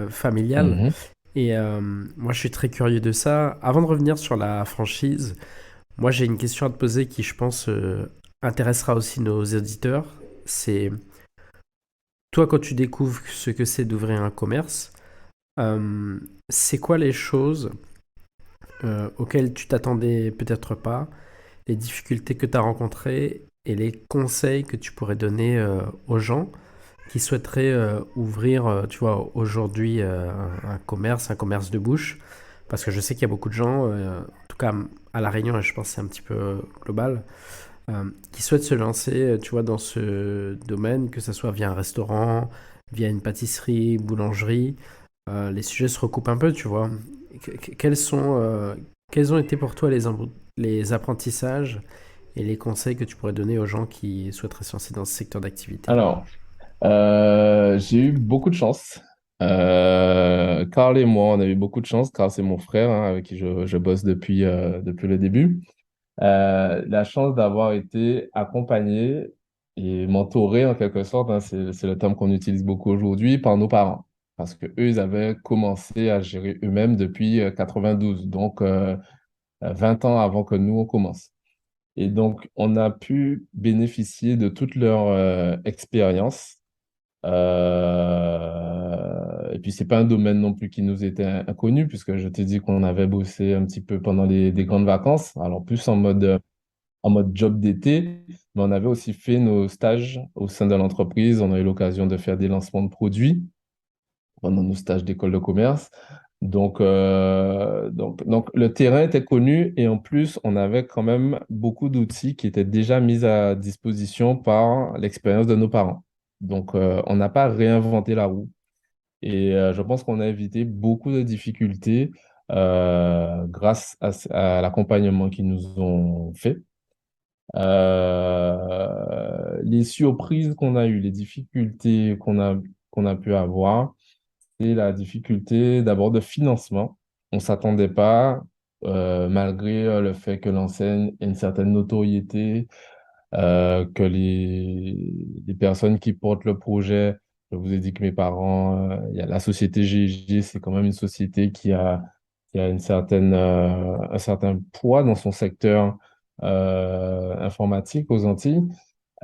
familiale. Mhm. Et moi, je suis très curieux de ça. Avant de revenir sur la franchise, moi, j'ai une question à te poser qui, je pense, intéressera aussi nos auditeurs. C'est, toi, quand tu découvres ce que c'est d'ouvrir un commerce, euh, c'est quoi les choses auxquelles tu t'attendais peut-être pas, les difficultés que tu as rencontrées et les conseils que tu pourrais donner aux gens qui souhaiteraient ouvrir, tu vois, aujourd'hui un commerce de bouche. Parce que je sais qu'il y a beaucoup de gens, en tout cas à La Réunion, et je pense que c'est un petit peu global, qui souhaitent se lancer, tu vois, dans ce domaine, que ce soit via un restaurant, via une pâtisserie, boulangerie. Les sujets se recoupent un peu, tu vois. Quels sont, quels ont été pour toi les apprentissages et les conseils que tu pourrais donner aux gens qui souhaiteraient se lancer dans ce secteur d'activité? Alors, j'ai eu beaucoup de chance. Carl et moi, on a eu beaucoup de chance. Carl, c'est mon frère, hein, avec qui je bosse depuis le début. La chance d'avoir été accompagné et mentoré en quelque sorte, hein, c'est le terme qu'on utilise beaucoup aujourd'hui, par nos parents. Parce que eux, ils avaient commencé à gérer eux-mêmes depuis 92, donc 20 ans avant que nous, on commence. Et donc, on a pu bénéficier de toute leur expérience. Et puis, c'est pas un domaine non plus qui nous était inconnu, puisque je t'ai dit qu'on avait bossé un petit peu pendant des grandes vacances, alors plus en mode job d'été, mais on avait aussi fait nos stages au sein de l'entreprise. On a eu l'occasion de faire des lancements de produits pendant nos stages d'école de commerce. Donc, le terrain était connu et en plus, on avait quand même beaucoup d'outils qui étaient déjà mis à disposition par l'expérience de nos parents. Donc, on n'a pas réinventé la roue et je pense qu'on a évité beaucoup de difficultés grâce à l'accompagnement qu'ils nous ont fait. Les surprises qu'on a eues, les difficultés qu'on a pu avoir, c'est la difficulté d'abord de financement. On ne s'attendait pas, malgré le fait que l'enseigne ait une certaine notoriété, que les personnes qui portent le projet, je vous ai dit que mes parents, il y a la société GIG, c'est quand même une société qui a un certain poids dans son secteur informatique aux Antilles.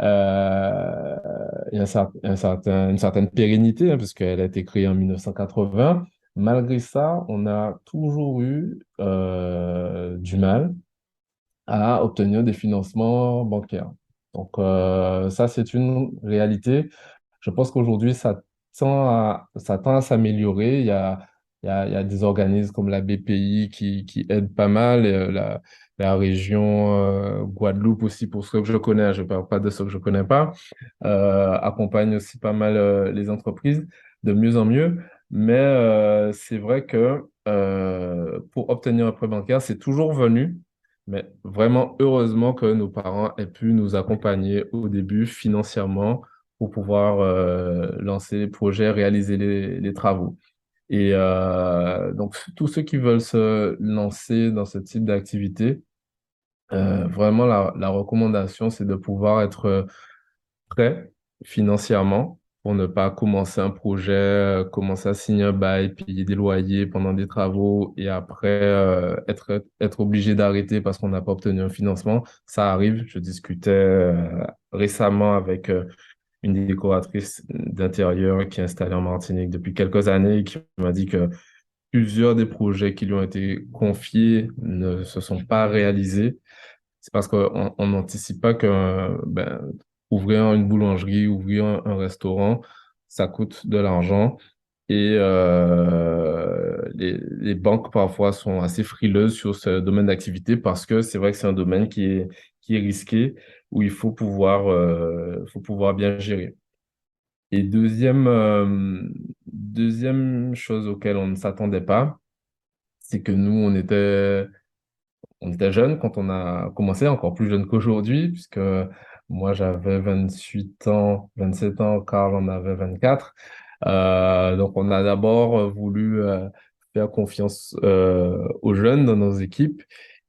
Euh, il y a une certaine pérennité, hein, puisqu'elle a été créée en 1980. Malgré ça, on a toujours eu du mal à obtenir des financements bancaires. Donc, ça, c'est une réalité. Je pense qu'aujourd'hui, ça tend à s'améliorer. Il y a des organismes comme la BPI qui aident pas mal, et, la région Guadeloupe aussi, pour ceux que je connais, hein, je ne parle pas de ceux que je ne connais pas, accompagne aussi pas mal les entreprises de mieux en mieux. Mais c'est vrai que pour obtenir un prêt bancaire, c'est toujours venu. Mais vraiment, heureusement que nos parents aient pu nous accompagner au début financièrement pour pouvoir lancer les projets, réaliser les travaux. Et donc, tous ceux qui veulent se lancer dans ce type d'activité, vraiment, la recommandation, c'est de pouvoir être prêt financièrement pour ne pas commencer un projet, commencer à signer un bail, payer des loyers pendant des travaux et après être obligé d'arrêter parce qu'on n'a pas obtenu un financement. Ça arrive. Je discutais récemment avec une décoratrice d'intérieur qui est installée en Martinique depuis quelques années et qui m'a dit que plusieurs des projets qui lui ont été confiés ne se sont pas réalisés. C'est parce qu'on n'anticipe pas que ben, ouvrir une boulangerie, ouvrir un restaurant, ça coûte de l'argent. Et les banques parfois sont assez frileuses sur ce domaine d'activité parce que c'est vrai que c'est un domaine qui est risqué, où il faut pouvoir bien gérer. Et deuxième chose auquel on ne s'attendait pas, c'est que nous, on était jeunes quand on a commencé, encore plus jeune qu'aujourd'hui, puisque moi j'avais 28 ans, 27 ans, Carl en avait 24. Donc on a d'abord voulu faire confiance aux jeunes dans nos équipes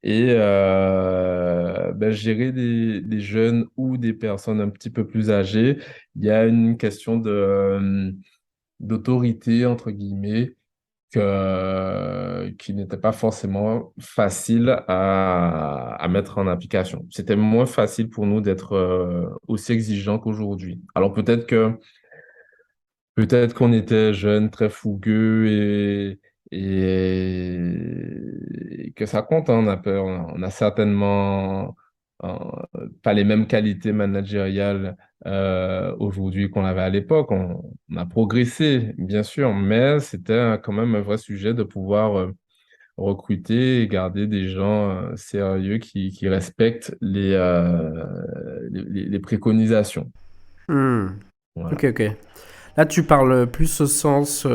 et ben, gérer des jeunes ou des personnes un petit peu plus âgées. Il y a une question d'autorité, entre guillemets, qui n'était pas forcément facile à mettre en application. C'était moins facile pour nous d'être aussi exigeants qu'aujourd'hui. Alors peut-être qu'on était jeunes, très fougueux et que ça compte, hein, on a certainement pas les mêmes qualités managériales aujourd'hui qu'on avait à l'époque. On a progressé, bien sûr, mais c'était quand même un vrai sujet de pouvoir recruter et garder des gens sérieux qui respectent les préconisations. Hmm. Ok, Voilà. ok. Là, tu parles plus au sens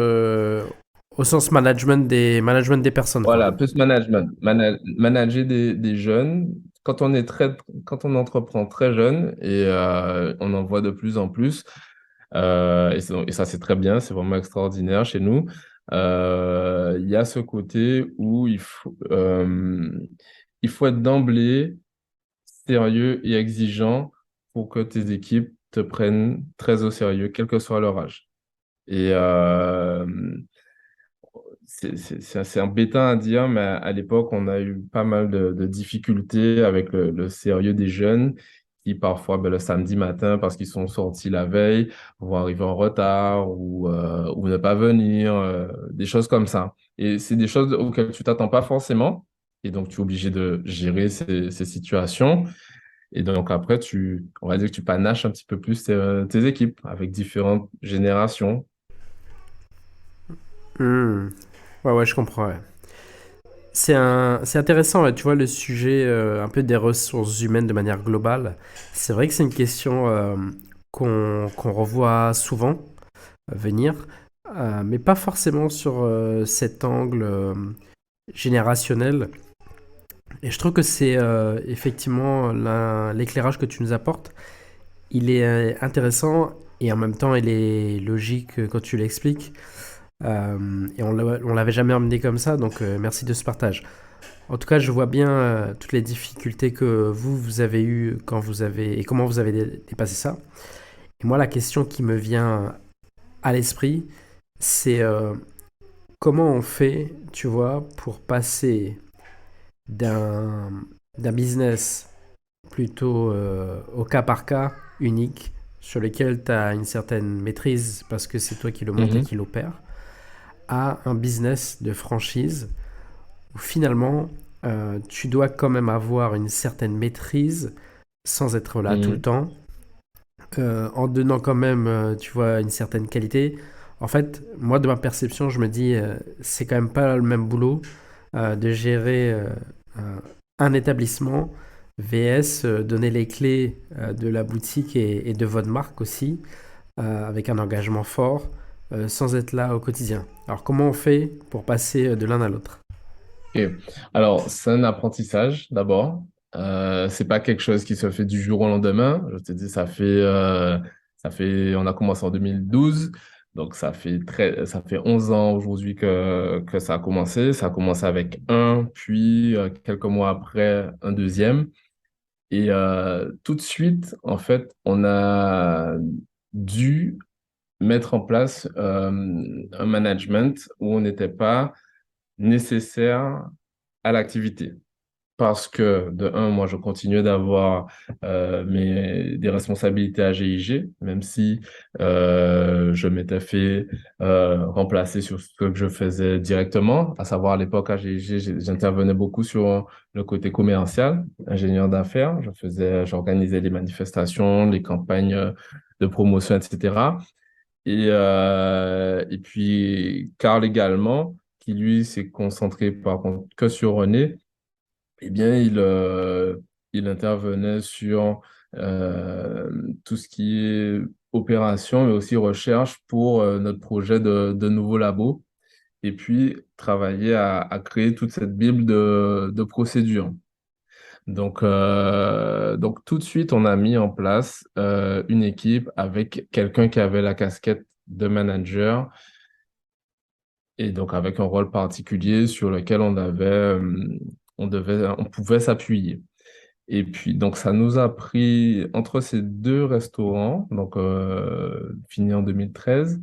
management des personnes, quoi. Voilà, plus management. Manager des jeunes. Quand on entreprend très jeune et on en voit de plus en plus, et ça c'est très bien, c'est vraiment extraordinaire chez nous. Il y a ce côté où il faut être d'emblée sérieux et exigeant pour que tes équipes te prennent très au sérieux, quel que soit leur âge. Et c'est assez embêtant à dire, mais à l'époque, on a eu pas mal de difficultés avec le sérieux des jeunes qui, parfois, ben, le samedi matin, parce qu'ils sont sortis la veille, vont arriver en retard ou ne pas venir, des choses comme ça. Et c'est des choses auxquelles tu t'attends pas forcément. Et donc, tu es obligé de gérer ces situations. Et donc, après, on va dire que tu panaches un petit peu plus tes équipes avec différentes générations. Hmm. Ouais, ouais, je comprends. Ouais. C'est intéressant, ouais, tu vois, le sujet un peu des ressources humaines de manière globale. C'est vrai que c'est une question qu'on revoit souvent venir, mais pas forcément sur cet angle générationnel. Et je trouve que c'est effectivement l'éclairage que tu nous apportes. Il est intéressant et en même temps il est logique quand tu l'expliques. Et on l'avait jamais emmené comme ça, donc merci de ce partage. En tout cas, je vois bien toutes les difficultés que vous avez eues quand vous avez et comment vous avez dépassé ça. Et moi, la question qui me vient à l'esprit, c'est comment on fait, tu vois, pour passer d'un d'un business plutôt au cas par cas, unique, sur lequel tu as une certaine maîtrise parce que c'est toi qui le monte et Mhm. qui l'opère, à un business de franchise où finalement tu dois quand même avoir une certaine maîtrise sans être là tout le Mhm. temps, en donnant quand même, tu vois, une certaine qualité. En fait, moi, de ma perception, je me dis, c'est quand même pas le même boulot de gérer euh, un établissement VS, donner les clés de la boutique et de votre marque aussi, avec un engagement fort, sans être là au quotidien. Alors, comment on fait pour passer de l'un à l'autre? Ok. Alors, c'est un apprentissage d'abord. C'est pas quelque chose qui se fait du jour au lendemain. Je te dis, on a commencé en 2012, donc ça fait 11 ans aujourd'hui que ça a commencé. Ça a commencé avec un, puis quelques mois après, un deuxième. Et tout de suite, en fait, on a dû mettre en place un management où on n'était pas nécessaire à l'activité. Parce que, de un, moi, je continuais d'avoir des responsabilités à GIG, même si je m'étais fait remplacer sur ce que je faisais directement. À savoir, à l'époque, à GIG, j'intervenais beaucoup sur le côté commercial, ingénieur d'affaires. J'organisais les manifestations, les campagnes de promotion, etc. Et puis, Karl également, qui lui s'est concentré par contre que sur René, eh bien, il intervenait sur tout ce qui est opération et aussi recherche pour notre projet de nouveau labo. Et puis, travailler à créer toute cette bible de procédures. Donc, tout de suite, on a mis en place une équipe avec quelqu'un qui avait la casquette de manager et donc avec un rôle particulier sur lequel on pouvait s'appuyer. Et puis, donc, ça nous a pris entre ces deux restaurants, donc fini en 2013,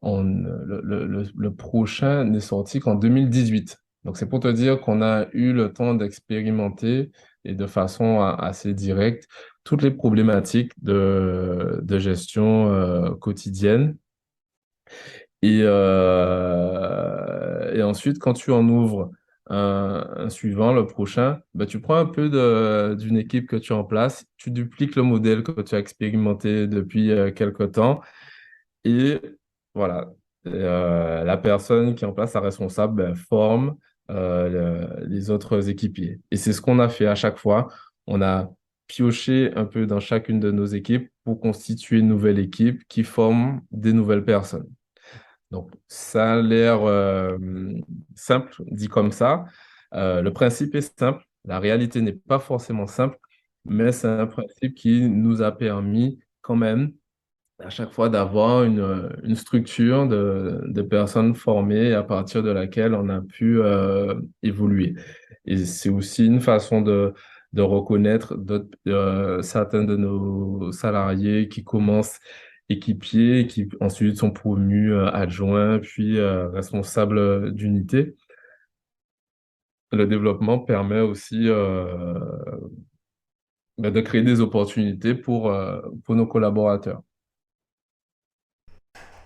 le prochain n'est sorti qu'en 2018. Donc, c'est pour te dire qu'on a eu le temps d'expérimenter et de façon assez directe toutes les problématiques de gestion quotidienne. Et ensuite, quand tu en ouvres un suivant, le prochain, ben, tu prends un peu d'une équipe que tu as en place, tu dupliques le modèle que tu as expérimenté depuis quelque temps et voilà. La personne qui est en place, la responsable, ben, forme les autres équipiers. Et c'est ce qu'on a fait à chaque fois. On a pioché un peu dans chacune de nos équipes pour constituer une nouvelle équipe qui forme des nouvelles personnes. Donc, ça a l'air simple, dit comme ça. Le principe est simple. La réalité n'est pas forcément simple, mais c'est un principe qui nous a permis quand même à chaque fois d'avoir une structure de personnes formées à partir de laquelle on a pu évoluer. Et c'est aussi une façon de reconnaître certains de nos salariés qui commencent équipiers, qui ensuite sont promus adjoints, puis responsables d'unité. Le développement permet aussi de créer des opportunités pour nos collaborateurs.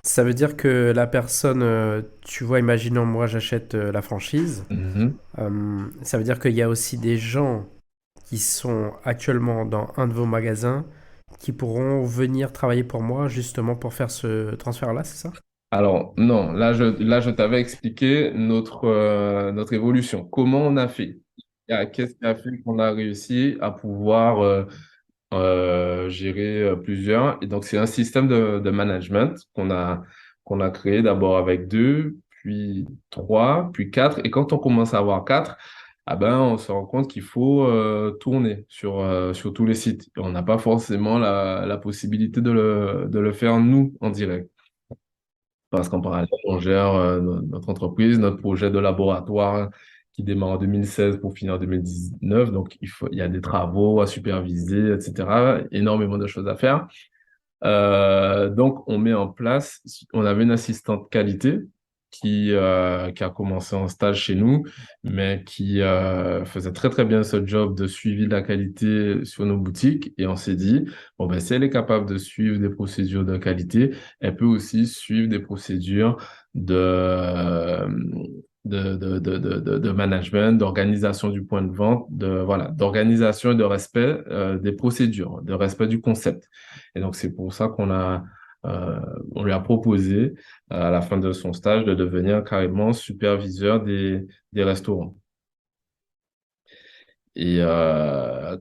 Ça veut dire que la personne, tu vois, imaginons moi j'achète la franchise, Mhm. ça veut dire qu'il y a aussi des gens qui sont actuellement dans un de vos magasins qui pourront venir travailler pour moi justement pour faire ce transfert-là, c'est ça? Alors, non, là, je t'avais expliqué notre évolution. Comment on a fait? Qu'est-ce qui a fait qu'on a réussi à pouvoir gérer plusieurs? Et donc, c'est un système de management qu'on a créé d'abord avec deux, puis trois, puis quatre. Et quand on commence à avoir quatre, ah ben, on se rend compte qu'il faut tourner sur tous les sites. Et on n'a pas forcément la possibilité de le faire nous en direct. Parce qu'en parallèle, on gère notre entreprise, notre projet de laboratoire qui démarre en 2016 pour finir en 2019. Donc, il y a des travaux à superviser, etc. Énormément de choses à faire. Donc, on met en place, on avait une assistante qualité qui a commencé en stage chez nous, mais qui faisait très, très bien ce job de suivi de la qualité sur nos boutiques. Et on s'est dit, bon, ben, si elle est capable de suivre des procédures de qualité, elle peut aussi suivre des procédures de management, d'organisation du point de vente, voilà, d'organisation et de respect des procédures, de respect du concept. Et donc, c'est pour ça euh, on lui a proposé à la fin de son stage de devenir carrément superviseur des restaurants. Et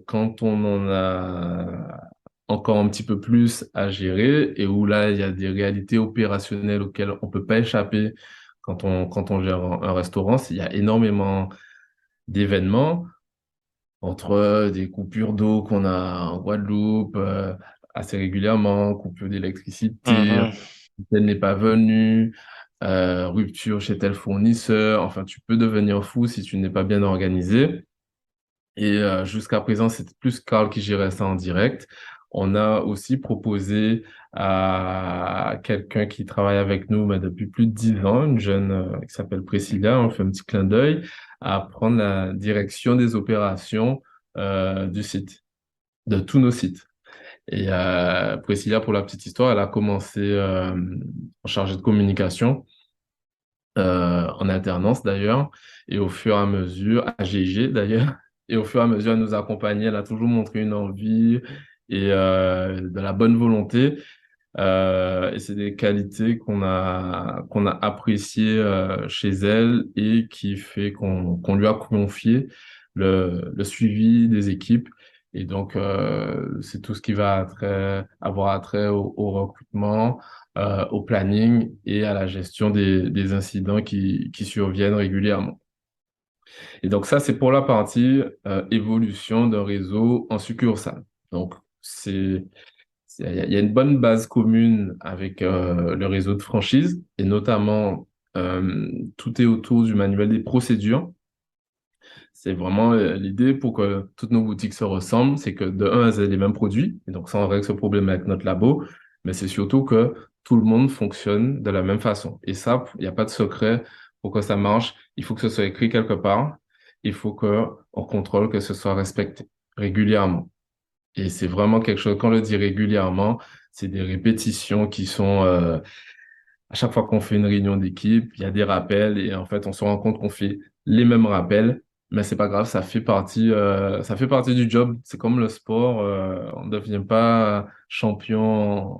quand on en a encore un petit peu plus à gérer et où là, il y a des réalités opérationnelles auxquelles on peut pas échapper quand on gère un restaurant, il y a énormément d'événements entre des coupures d'eau qu'on a en Guadeloupe assez régulièrement, coupure d'électricité, Mhm. tel n'est pas venu, rupture chez tel fournisseur. Enfin, tu peux devenir fou si tu n'es pas bien organisé. Et jusqu'à présent, c'était plus Carl qui gérait ça en direct. On a aussi proposé à quelqu'un qui travaille avec nous mais depuis plus de 10 ans, une jeune qui s'appelle Priscilla, on fait un petit clin d'œil, à prendre la direction des opérations du site, de tous nos sites. Et Priscilla, pour la petite histoire, elle a commencé en chargée de communication en alternance d'ailleurs, et au fur et à mesure, à GIG d'ailleurs, et au fur et à mesure, elle nous a accompagnés, elle a toujours montré une envie et de la bonne volonté. Et c'est des qualités qu'on a appréciées chez elle et qui fait qu'on lui a confié le suivi des équipes. Et donc, c'est tout ce qui va avoir attrait au recrutement, au planning et à la gestion des incidents qui surviennent régulièrement. Et donc, ça, c'est pour la partie évolution d'un réseau en succursale. Donc, il y a une bonne base commune avec le réseau de franchise et notamment tout est autour du manuel des procédures. C'est vraiment l'idée pour que toutes nos boutiques se ressemblent, c'est que de un, elles aient les mêmes produits, et donc ça, on règle ce problème avec notre labo, mais c'est surtout que tout le monde fonctionne de la même façon. Et ça, il n'y a pas de secret pour que ça marche. Il faut que ce soit écrit quelque part. Il faut qu'on contrôle que ce soit respecté régulièrement. Et c'est vraiment quelque chose, quand on le dit régulièrement, c'est des répétitions qui sont À chaque fois qu'on fait une réunion d'équipe, il y a des rappels et en fait, on se rend compte qu'on fait les mêmes rappels, mais c'est pas grave, ça fait partie du job. C'est comme le sport, on ne devient pas champion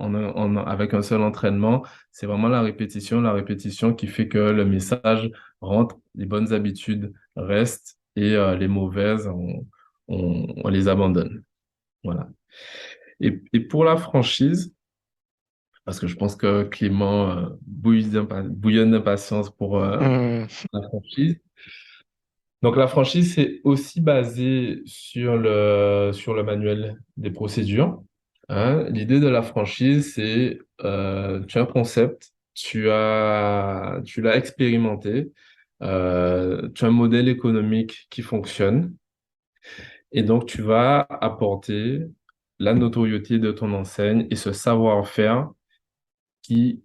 avec un seul entraînement. C'est vraiment la répétition qui fait que le message rentre, les bonnes habitudes restent et les mauvaises, on les abandonne. Voilà. Et pour la franchise, parce que je pense que Clément bouillonne d'impatience pour Hum, la franchise. Donc la franchise, c'est aussi basé sur le manuel des procédures. Hein. L'idée de la franchise, c'est tu as un concept, tu l'as expérimenté, tu as un modèle économique qui fonctionne, et donc tu vas apporter la notoriété de ton enseigne et ce savoir-faire qui,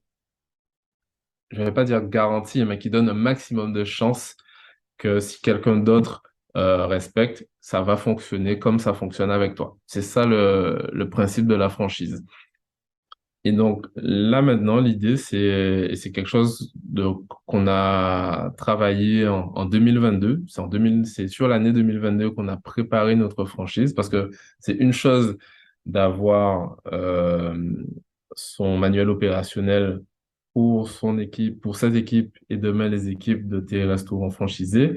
je ne vais pas dire garantie, mais qui donne un maximum de chances que si quelqu'un d'autre respecte, ça va fonctionner comme ça fonctionne avec toi. C'est ça le principe de la franchise. Et donc là maintenant, l'idée, c'est quelque chose qu'on a travaillé en 2022. C'est sur l'année 2022 qu'on a préparé notre franchise parce que c'est une chose d'avoir son manuel opérationnel pour son équipe, pour cette équipe et demain les équipes de tes restaurants franchisés,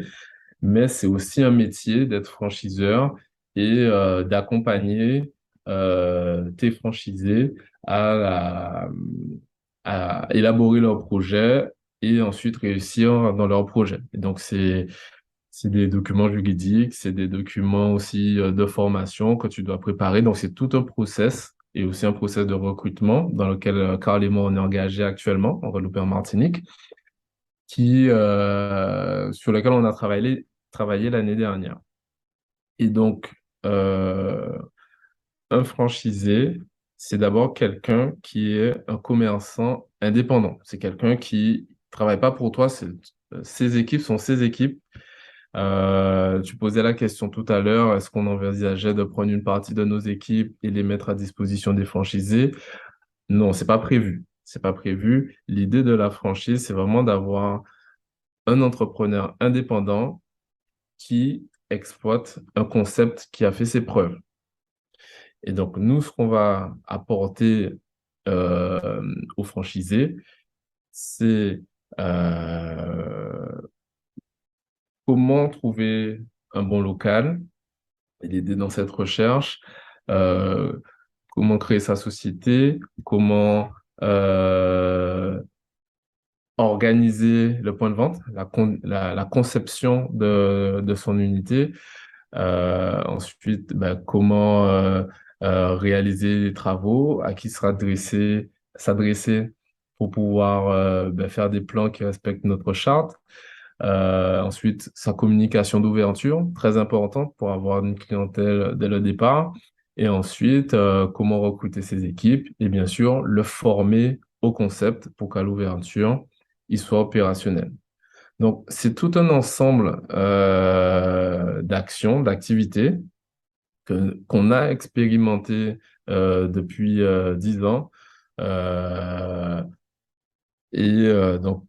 mais c'est aussi un métier d'être franchiseur et d'accompagner tes franchisés à, à élaborer leur projet et ensuite réussir dans leur projet. Et donc, c'est des documents juridiques, c'est des documents aussi de formation que tu dois préparer. Donc, c'est tout un process et aussi un process de recrutement dans lequel Carl et moi, on est engagés actuellement en Guadeloupe et en Martinique, sur lequel on a travaillé l'année dernière. Et donc, un franchisé, c'est d'abord quelqu'un qui est un commerçant indépendant. C'est quelqu'un qui travaille pas pour toi. Ses équipes sont ses équipes. Tu posais la question tout à l'heure, est-ce qu'on envisageait de prendre une partie de nos équipes et les mettre à disposition des franchisés? Non, c'est pas prévu. C'est pas prévu. L'idée de la franchise, c'est vraiment d'avoir un entrepreneur indépendant qui exploite un concept qui a fait ses preuves. Et donc, nous, ce qu'on va apporter aux franchisés, c'est comment trouver un bon local et l'aider dans cette recherche, euh, comment créer sa société, comment organiser le point de vente, la conception de son unité. Ensuite, ben, comment réaliser les travaux, à qui s'adresser pour pouvoir ben, faire des plans qui respectent notre charte. Ensuite, sa communication d'ouverture, très importante pour avoir une clientèle dès le départ. Et ensuite, comment recruter ses équipes et bien sûr, le former au concept pour qu'à l'ouverture, il soit opérationnel. Donc, c'est tout un ensemble d'actions, d'activités qu'on a expérimenté depuis 10 ans. Euh, donc,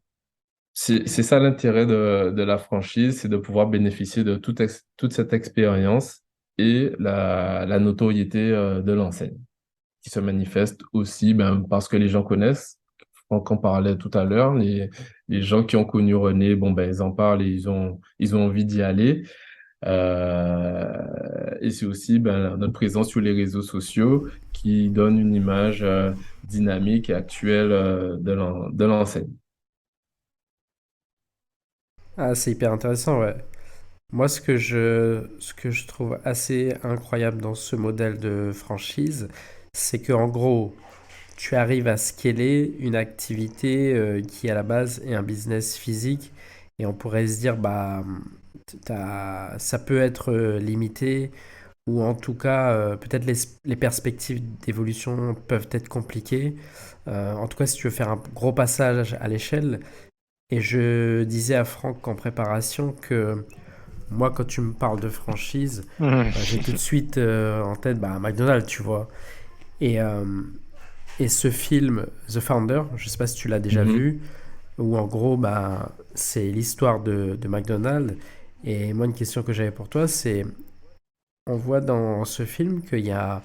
c'est ça l'intérêt de la franchise, c'est de pouvoir bénéficier de toute cette expérience et la notoriété de l'enseigne, qui se manifeste aussi ben, parce que les gens connaissent. Franck en parlait tout à l'heure, les gens qui ont connu René, bon, ben, ils en parlent et ils ont envie d'y aller. Et c'est aussi ben, notre présence sur les réseaux sociaux qui donne une image dynamique et actuelle de l'enseigne. Ah, c'est hyper intéressant, ouais. Moi, ce que je trouve assez incroyable dans ce modèle de franchise, c'est que en gros, tu arrives à scaler une activité qui à la base est un business physique et on pourrait se dire bah ça peut être limité ou en tout cas peut-être les perspectives d'évolution peuvent être compliquées. En tout cas, si tu veux faire un gros passage à l'échelle, et je disais à Franck en préparation que moi, quand tu me parles de franchise, hum, j'ai tout de suite en tête bah, McDonald's, tu vois. Et Et ce film, The Founder, je sais pas si tu l'as déjà Mhm, vu, où en gros, bah, c'est l'histoire de McDonald's. Et moi, une question que j'avais pour toi, c'est, on voit dans ce film qu'il y a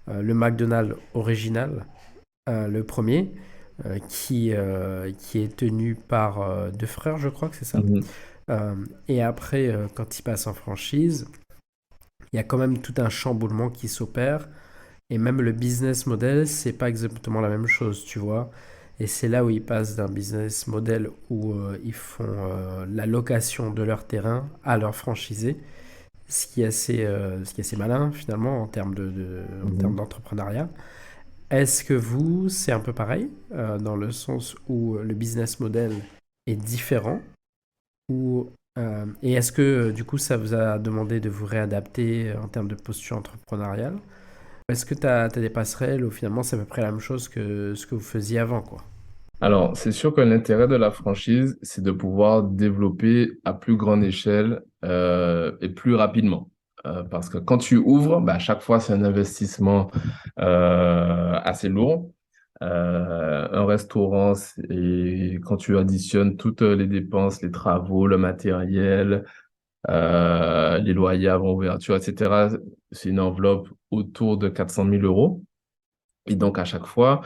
le McDonald's original, le premier, qui est tenu par deux frères, je crois que c'est ça. mhm. Et après, quand il passe en franchise, il y a quand même tout un chamboulement qui s'opère. Et même le business model, c'est pas exactement la même chose, tu vois. Et c'est là où ils passent d'un business model où ils font la location de leur terrain à leur franchisé, ce qui est assez malin finalement en termes Mhm. d'entrepreneuriat. Est-ce que vous, c'est un peu pareil, dans le sens où le business model est différent ou, et est-ce que du coup ça vous a demandé de vous réadapter en termes de posture entrepreneuriale? Est-ce que tu as des passerelles où finalement c'est à peu près la même chose que ce que vous faisiez avant, quoi? Alors, c'est sûr que l'intérêt de la franchise, c'est de pouvoir développer à plus grande échelle et plus rapidement. Parce que quand tu ouvres, bah, à chaque fois, c'est un investissement assez lourd. Un restaurant, et quand tu additionnes toutes les dépenses, les travaux, le matériel, les loyers avant ouverture, etc., c'est une enveloppe autour de 400 000 euros. Et donc, à chaque fois,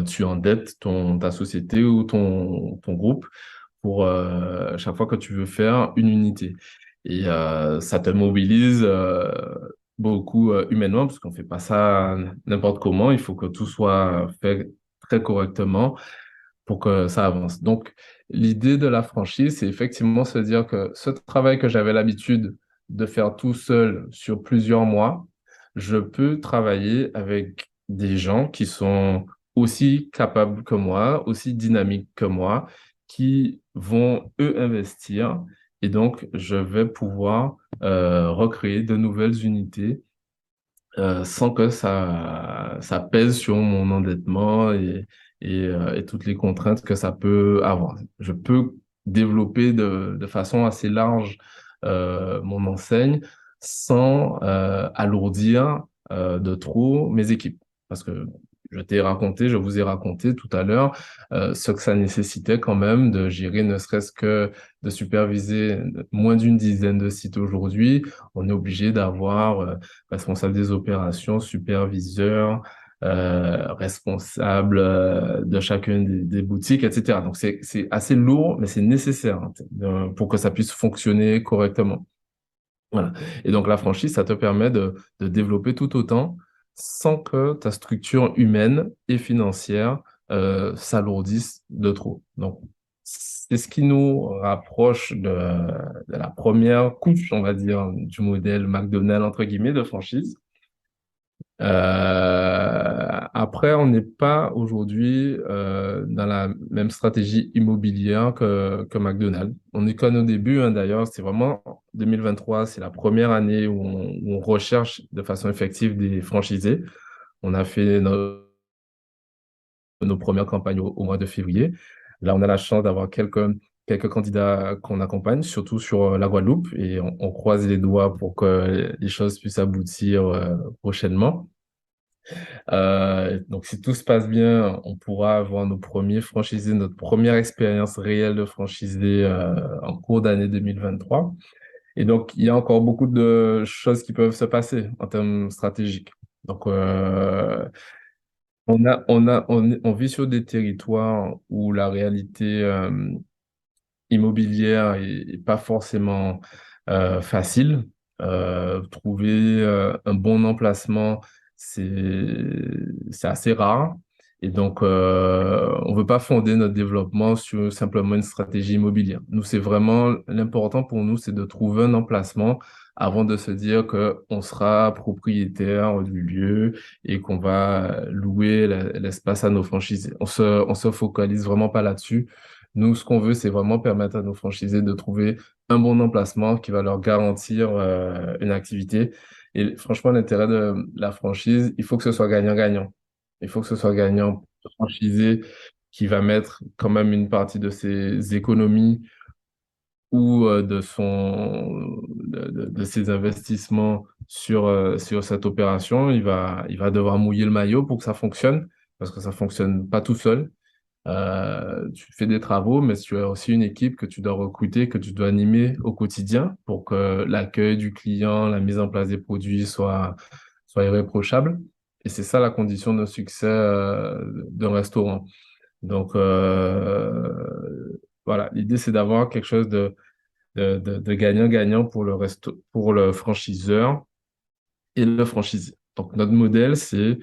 tu endettes ta société ou ton groupe pour chaque fois que tu veux faire une unité. Et ça te mobilise beaucoup humainement, parce qu'on ne fait pas ça n'importe comment. Il faut que tout soit fait très correctement pour que ça avance. Donc, l'idée de la franchise, c'est effectivement se dire que ce travail que j'avais l'habitude de faire tout seul sur plusieurs mois, je peux travailler avec des gens qui sont aussi capables que moi, aussi dynamiques que moi, qui vont, eux, investir. Et donc, je vais pouvoir recréer de nouvelles unités sans que ça pèse sur mon endettement et toutes les contraintes que ça peut avoir. Je peux développer de façon assez large mon enseigne sans alourdir de trop mes équipes. Parce que je vous ai raconté tout à l'heure ce que ça nécessitait quand même de gérer ne serait-ce que de superviser moins d'une dizaine de sites aujourd'hui. On est obligé d'avoir responsable des opérations, superviseur, responsable de chacune des boutiques, etc. Donc, c'est assez lourd, mais c'est nécessaire hein, pour que ça puisse fonctionner correctement. Voilà. Et donc, la franchise, ça te permet de développer tout autant sans que ta structure humaine et financière s'alourdisse de trop. Donc, c'est ce qui nous rapproche de la première couche, on va dire, du modèle McDonald's, entre guillemets, de franchise. Après, on n'est pas aujourd'hui dans la même stratégie immobilière que McDonald's. On est qu'à nos débuts, hein, d'ailleurs. C'est vraiment 2023, c'est la première année où on recherche de façon effective des franchisés. On a fait nos premières campagnes au mois de février. Là, on a la chance d'avoir quelques candidats qu'on accompagne, surtout sur la Guadeloupe, et on croise les doigts pour que les choses puissent aboutir prochainement. Donc, si tout se passe bien, on pourra avoir nos premiers franchisés, notre première expérience réelle de franchisé en cours d'année 2023. Et donc, il y a encore beaucoup de choses qui peuvent se passer en termes stratégiques. Donc, on vit sur des territoires où la réalité immobilière est pas forcément facile. Trouver un bon emplacement, c'est assez rare. Et donc, on veut pas fonder notre développement sur simplement une stratégie immobilière. Nous, c'est vraiment l'important pour nous, c'est de trouver un emplacement avant de se dire que on sera propriétaire du lieu et qu'on va louer l'espace à nos franchisés. On se focalise vraiment pas là-dessus. Nous, ce qu'on veut, c'est vraiment permettre à nos franchisés de trouver un bon emplacement qui va leur garantir une activité. Et franchement, l'intérêt de la franchise, il faut que ce soit gagnant-gagnant. Il faut que ce soit gagnant pour le franchisé qui va mettre quand même une partie de ses économies ou de ses investissements sur cette opération. Il va devoir mouiller le maillot pour que ça fonctionne. parce que ça fonctionne pas tout seul. Tu fais des travaux, mais tu as aussi une équipe que tu dois recruter, que tu dois animer au quotidien pour que l'accueil du client, la mise en place des produits soit irréprochable. Et c'est ça la condition de succès d'un restaurant. Donc, voilà, l'idée, c'est d'avoir quelque chose de gagnant-gagnant pour pour le franchiseur et le franchisé. Donc, notre modèle, c'est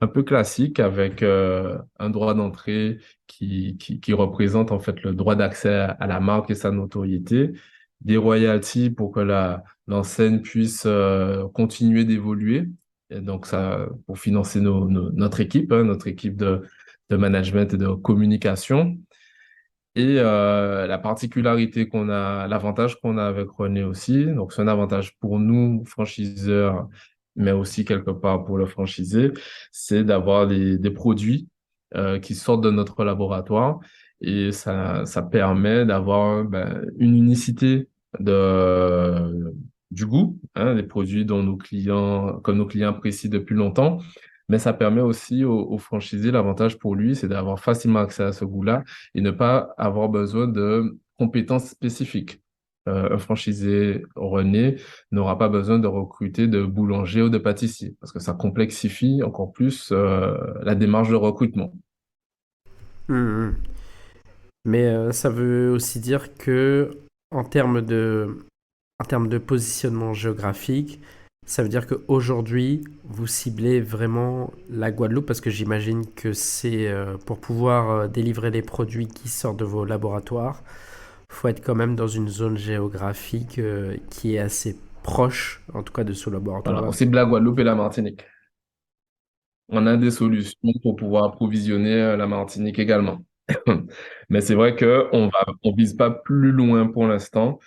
un peu classique avec un droit d'entrée qui représente en fait le droit d'accès à la marque et sa notoriété, des royalties pour que l'enseigne puisse continuer d'évoluer. Et donc, ça, pour financer notre équipe, hein, notre équipe de management et de communication. Et la particularité qu'on a, l'avantage qu'on a avec René aussi, donc c'est un avantage pour nous, franchiseurs, mais aussi quelque part pour le franchisé, c'est d'avoir des produits qui sortent de notre laboratoire et ça permet d'avoir une unicité du goût, hein, des produits dont que nos clients apprécient depuis longtemps. Mais ça permet aussi au franchisé, l'avantage pour lui, c'est d'avoir facilement accès à ce goût-là et ne pas avoir besoin de compétences spécifiques. Un franchisé René n'aura pas besoin de recruter de boulanger ou de pâtissier parce que ça complexifie encore plus la démarche de recrutement. Mhm. Mais ça veut aussi dire que en termes en termes de positionnement géographique, ça veut dire qu'aujourd'hui, vous ciblez vraiment la Guadeloupe parce que j'imagine que c'est pour pouvoir délivrer les produits qui sortent de vos laboratoires, faut être quand même dans une zone géographique qui est assez proche, en tout cas de ce Voilà, on laboratoire-là. cible la Guadeloupe et la Martinique. On a des solutions pour pouvoir approvisionner la Martinique également. Mais c'est vrai on vise pas plus loin pour l'instant.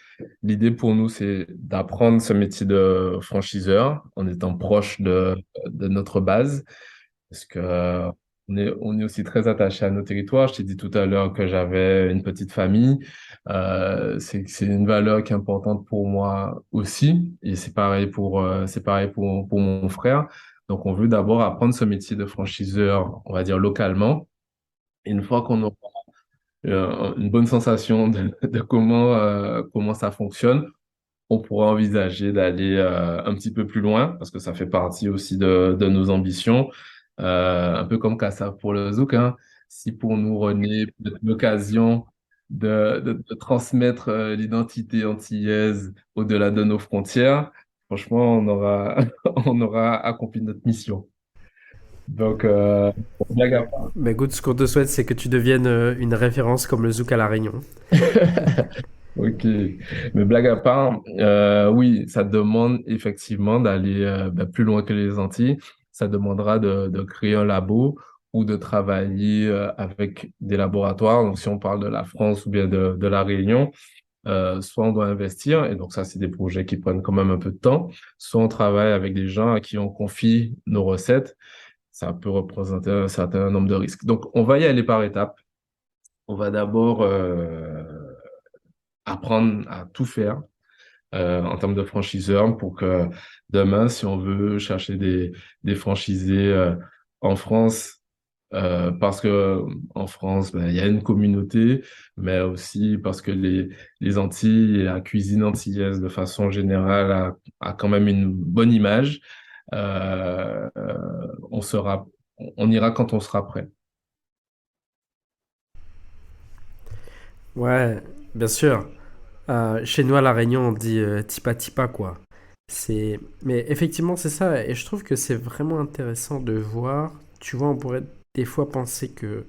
L'idée pour nous, c'est d'apprendre ce métier de franchiseur en étant proche de notre base. Parce que on est aussi très attaché à nos territoires. Je t'ai dit tout à l'heure que j'avais une petite famille. C'est une valeur qui est importante pour moi aussi. Et c'est pareil pour mon frère. Donc, on veut d'abord apprendre ce métier de franchiseur, on va dire localement. Et une fois qu'on aura une bonne sensation de comment ça fonctionne, on pourra envisager d'aller un petit peu plus loin parce que ça fait partie aussi de nos ambitions. Un peu comme Kassav pour le Zouk, hein. Si pour nous, René, peut-être l'occasion de transmettre l'identité antillaise au-delà de nos frontières, franchement, on aura accompli notre mission. Donc, blague à part. Mais écoute, ce qu'on te souhaite, c'est que tu deviennes une référence comme le Zouk à La Réunion. Ok, mais blague à part, oui, ça demande effectivement d'aller plus loin que les Antilles. Ça demandera de créer un labo ou de travailler avec des laboratoires. Donc, si on parle de la France ou bien de la Réunion, soit on doit investir, et donc ça, c'est des projets qui prennent quand même un peu de temps, soit on travaille avec des gens à qui on confie nos recettes. Ça peut représenter un certain nombre de risques. Donc, on va y aller par étapes. On va d'abord apprendre à tout faire en termes de franchiseurs pour que demain, si on veut chercher des franchisés en France, parce que en France, il y a une communauté, mais aussi parce que les Antilles et la cuisine antillaise de façon générale a quand même une bonne image. On sera, on ira quand on sera prêt. Ouais, bien sûr. Chez nous à La Réunion, on dit tipa tipa, quoi. Mais effectivement, c'est ça. Et je trouve que c'est vraiment intéressant de voir. Tu vois, on pourrait des fois penser que,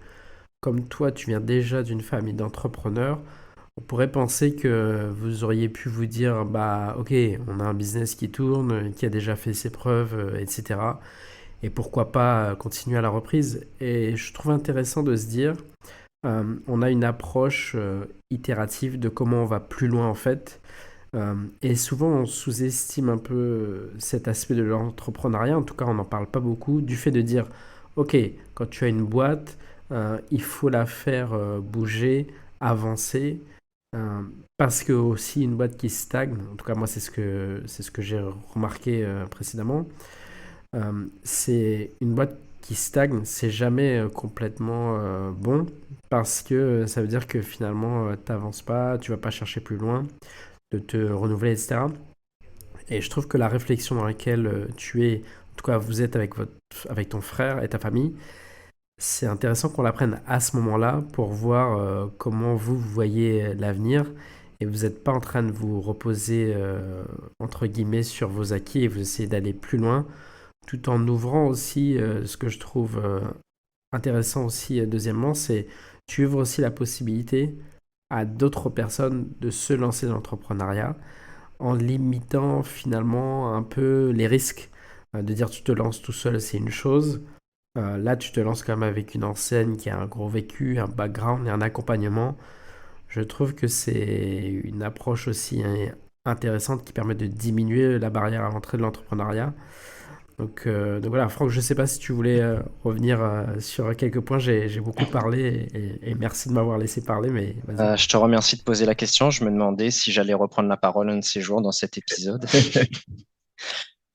comme toi, tu viens déjà d'une famille d'entrepreneurs, on pourrait penser que vous auriez pu vous dire, bah, ok, on a un business qui tourne, qui a déjà fait ses preuves, etc. Et pourquoi pas continuer à la reprise. Et je trouve intéressant de se dire, on a une approche itérative de comment on va plus loin en fait. Et souvent, on sous-estime un peu cet aspect de l'entrepreneuriat. En tout cas, on n'en parle pas beaucoup. Du fait de dire, OK, quand tu as une boîte, il faut la faire bouger, avancer. euh, Parce que aussi, une boîte qui stagne, en tout cas, moi, c'est ce que j'ai remarqué précédemment, c'est une boîte qui stagne, c'est jamais complètement bon parce que ça veut dire que finalement t'avances pas, tu vas pas chercher plus loin, de te renouveler, etc. Et je trouve que la réflexion dans laquelle tu es, en tout cas vous êtes avec ton frère et ta famille, c'est intéressant qu'on l'apprenne à ce moment-là pour voir comment vous voyez l'avenir et vous n'êtes pas en train de vous reposer entre guillemets sur vos acquis et vous essayez d'aller plus loin tout en ouvrant aussi ce que je trouve intéressant aussi deuxièmement, c'est tu ouvres aussi la possibilité à d'autres personnes de se lancer dans l'entrepreneuriat en limitant finalement un peu les risques. De dire tu te lances tout seul, c'est une chose. Là, tu te lances quand même avec une enseigne qui a un gros vécu, un background et un accompagnement. Je trouve que c'est une approche aussi intéressante qui permet de diminuer la barrière à l'entrée de l'entrepreneuriat. Donc voilà, Franck, je ne sais pas si tu voulais revenir sur quelques points. J'ai beaucoup parlé et merci de m'avoir laissé parler, mais vas-y. Je te remercie de poser la question. Je me demandais si j'allais reprendre la parole un de ces jours dans cet épisode.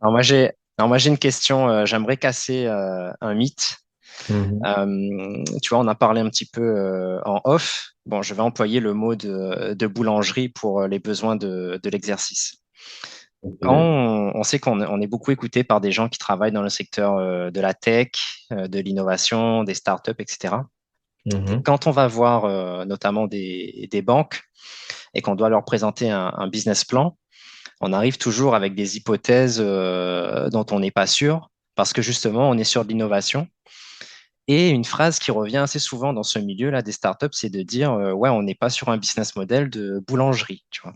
Alors moi j'ai une question. J'aimerais casser un mythe. Mhm. Tu vois, on a parlé un petit peu en off. Bon, je vais employer le mot de boulangerie pour les besoins de l'exercice. Quand Ok. on sait qu'on est beaucoup écouté par des gens qui travaillent dans le secteur de la tech, de l'innovation, des startups, etc. Et Mhm. quand on va voir notamment des banques et qu'on doit leur présenter un business plan, on arrive toujours avec des hypothèses dont on n'est pas sûr parce que justement, on est sur de l'innovation. Et une phrase qui revient assez souvent dans ce milieu-là des startups, c'est de dire ouais, on n'est pas sur un business model de boulangerie, tu vois.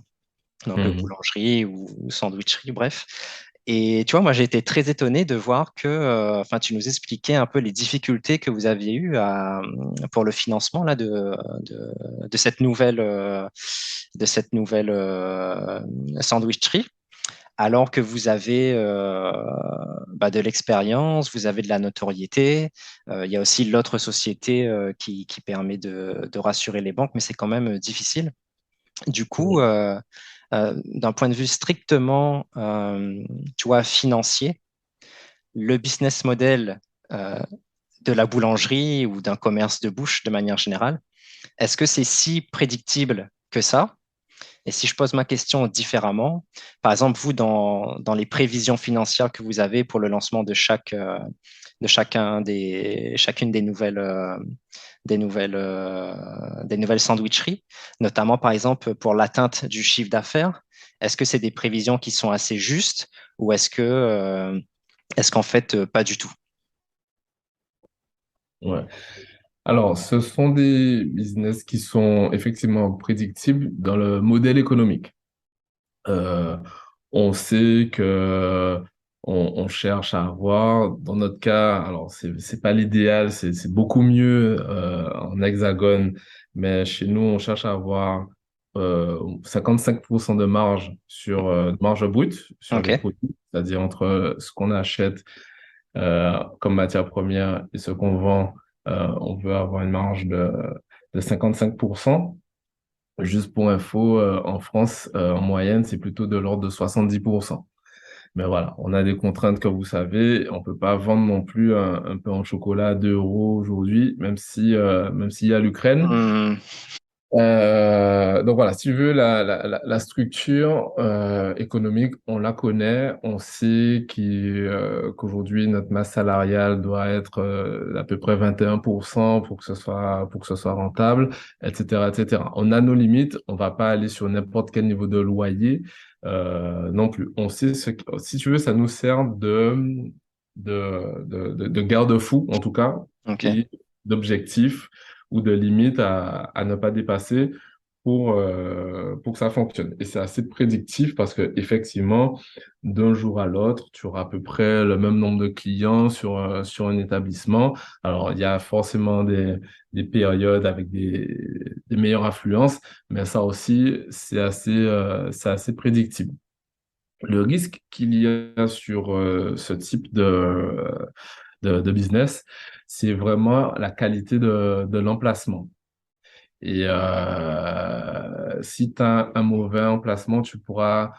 Donc Mhm. boulangerie ou sandwicherie, bref. Et tu vois, moi j'ai été très étonné de voir que, enfin, tu nous expliquais un peu les difficultés que vous aviez eues pour le financement là de cette nouvelle sandwicherie alors que vous avez de l'expérience, vous avez de la notoriété. Il y a aussi l'autre société qui permet de rassurer les banques, mais c'est quand même difficile. Du coup, d'un point de vue strictement, tu vois, financier, le business model euh, de la boulangerie ou d'un commerce de bouche de manière générale, est-ce que c'est si prédictible que ça? Et si je pose ma question différemment, par exemple, vous, dans les prévisions financières que vous avez pour le lancement chacune des nouvelles sandwicheries, notamment par exemple pour l'atteinte du chiffre d'affaires, est-ce que c'est des prévisions qui sont assez justes ou est-ce qu'en fait, pas du tout? Ouais. Alors, ce sont des business qui sont effectivement prédictibles dans le modèle économique. Euh, on sait que on cherche à avoir, dans notre cas, alors c'est pas l'idéal, c'est beaucoup mieux en hexagone, mais chez nous, on cherche à avoir 55% de marge sur marge brute sur les OK. produits, c'est-à-dire entre ce qu'on achète comme matière première et ce qu'on vend, on veut avoir une marge de 55%. Juste pour info, en France, en moyenne, c'est plutôt de l'ordre de 70%. Mais voilà, on a des contraintes, comme vous savez. On peut pas vendre non plus un pain au chocolat à 2 euros aujourd'hui, même s'il y a l'Ukraine. Hmm, Donc voilà, si tu veux, la structure économique, on la connaît, on sait qu'aujourd'hui, notre masse salariale doit être à peu près 21% pour que ce soit rentable, etc., etc. On a nos limites, on va pas aller sur n'importe quel niveau de loyer non plus. On sait si tu veux, ça nous sert de garde-fou, en tout cas, OK. et d'objectif ou de limites à ne pas dépasser pour que ça fonctionne. Et c'est assez prédictif parce que effectivement, d'un jour à l'autre, tu auras à peu près le même nombre de clients sur un établissement. Alors, il y a forcément des périodes avec des meilleures affluences, mais ça aussi, c'est assez prédictible. Le risque qu'il y a sur ce type de business, c'est vraiment la qualité de l'emplacement. Et si tu as un mauvais emplacement, tu pourras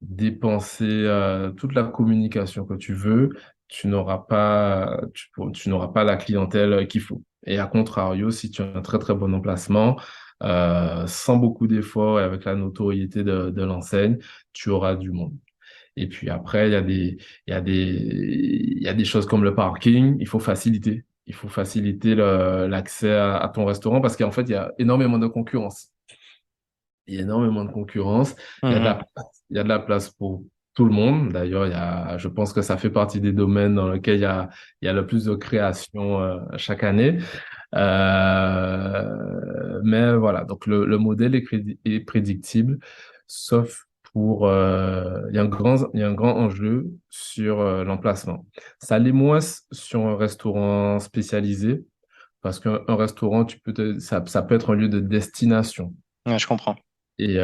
dépenser toute la communication que tu veux tu n'auras pas la clientèle qu'il faut. Et à contrario, si tu as un très très bon emplacement, sans beaucoup d'efforts et avec la notoriété de l'enseigne, tu auras du monde. Et puis après, il y a des choses comme le parking, il faut faciliter. Il faut faciliter l'accès à ton restaurant parce qu'en fait, il y a énormément de concurrence. Il y a énormément de concurrence. Il y a de la Mhm. place, il y a de la place pour tout le monde. D'ailleurs, je pense que ça fait partie des domaines dans lesquels il y a le plus de création chaque année. Mais voilà, donc le modèle est prédictible, sauf il y a un grand enjeu sur l'emplacement. Ça l'est moins sur un restaurant spécialisé, parce qu'un restaurant, ça peut être un lieu de destination. Ouais, je comprends. Et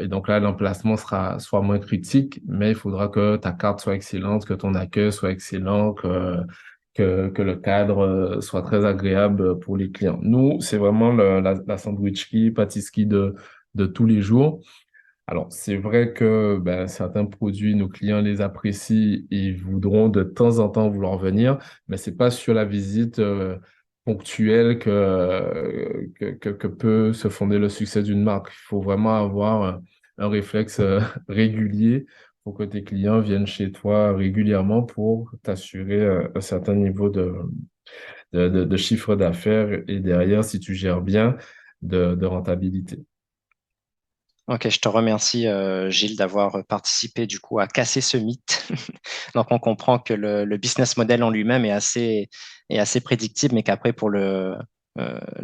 donc là, l'emplacement soit moins critique, mais il faudra que ta carte soit excellente, que ton accueil soit excellent, que le cadre soit très agréable pour les clients. Nous, c'est vraiment la sandwicherie, pâtisserie de tous les jours. Alors, c'est vrai que ben, certains produits, nos clients les apprécient et ils voudront de temps en temps vouloir venir, mais c'est pas sur la visite ponctuelle que peut se fonder le succès d'une marque. Il faut vraiment avoir un réflexe régulier pour que tes clients viennent chez toi régulièrement pour t'assurer un certain niveau de chiffre d'affaires et derrière, si tu gères bien, de rentabilité. Ok, je te remercie, Gilles, d'avoir participé du coup à casser ce mythe. Donc, on comprend que le business model en lui-même est assez prédictible, mais qu'après, pour le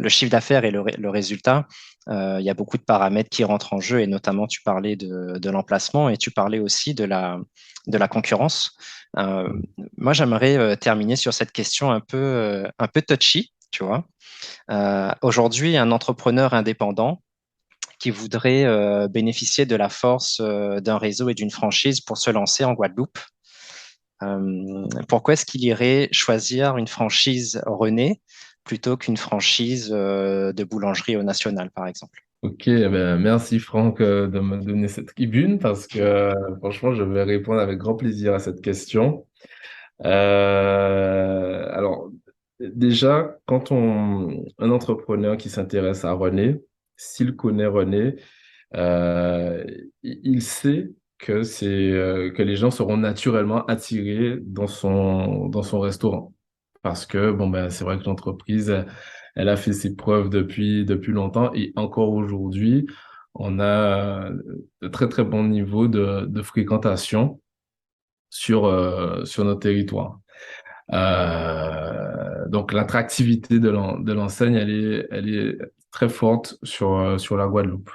chiffre d'affaires et le résultat, il y a beaucoup de paramètres qui rentrent en jeu, et notamment, tu parlais de l'emplacement et tu parlais aussi de la concurrence. Euh, Moi, j'aimerais terminer sur cette question un peu touchy, tu vois. Aujourd'hui, un entrepreneur indépendant qui voudrait bénéficier de la force d'un réseau et d'une franchise pour se lancer en Guadeloupe. Pourquoi est-ce qu'il irait choisir une franchise René plutôt qu'une franchise de boulangerie au national, par exemple? Ok, eh ben, merci Franck de me donner cette tribune parce que franchement, je vais répondre avec grand plaisir à cette question. Alors, déjà, un entrepreneur qui s'intéresse à René, s'il connaît René, euh, il sait que les gens seront naturellement attirés dans son restaurant. Parce que, bon, ben, c'est vrai que l'entreprise, elle a fait ses preuves depuis longtemps et encore aujourd'hui, on a de très, très bons niveaux de fréquentation sur notre territoire. Donc, l'attractivité de l'enseigne, elle est très forte sur la Guadeloupe.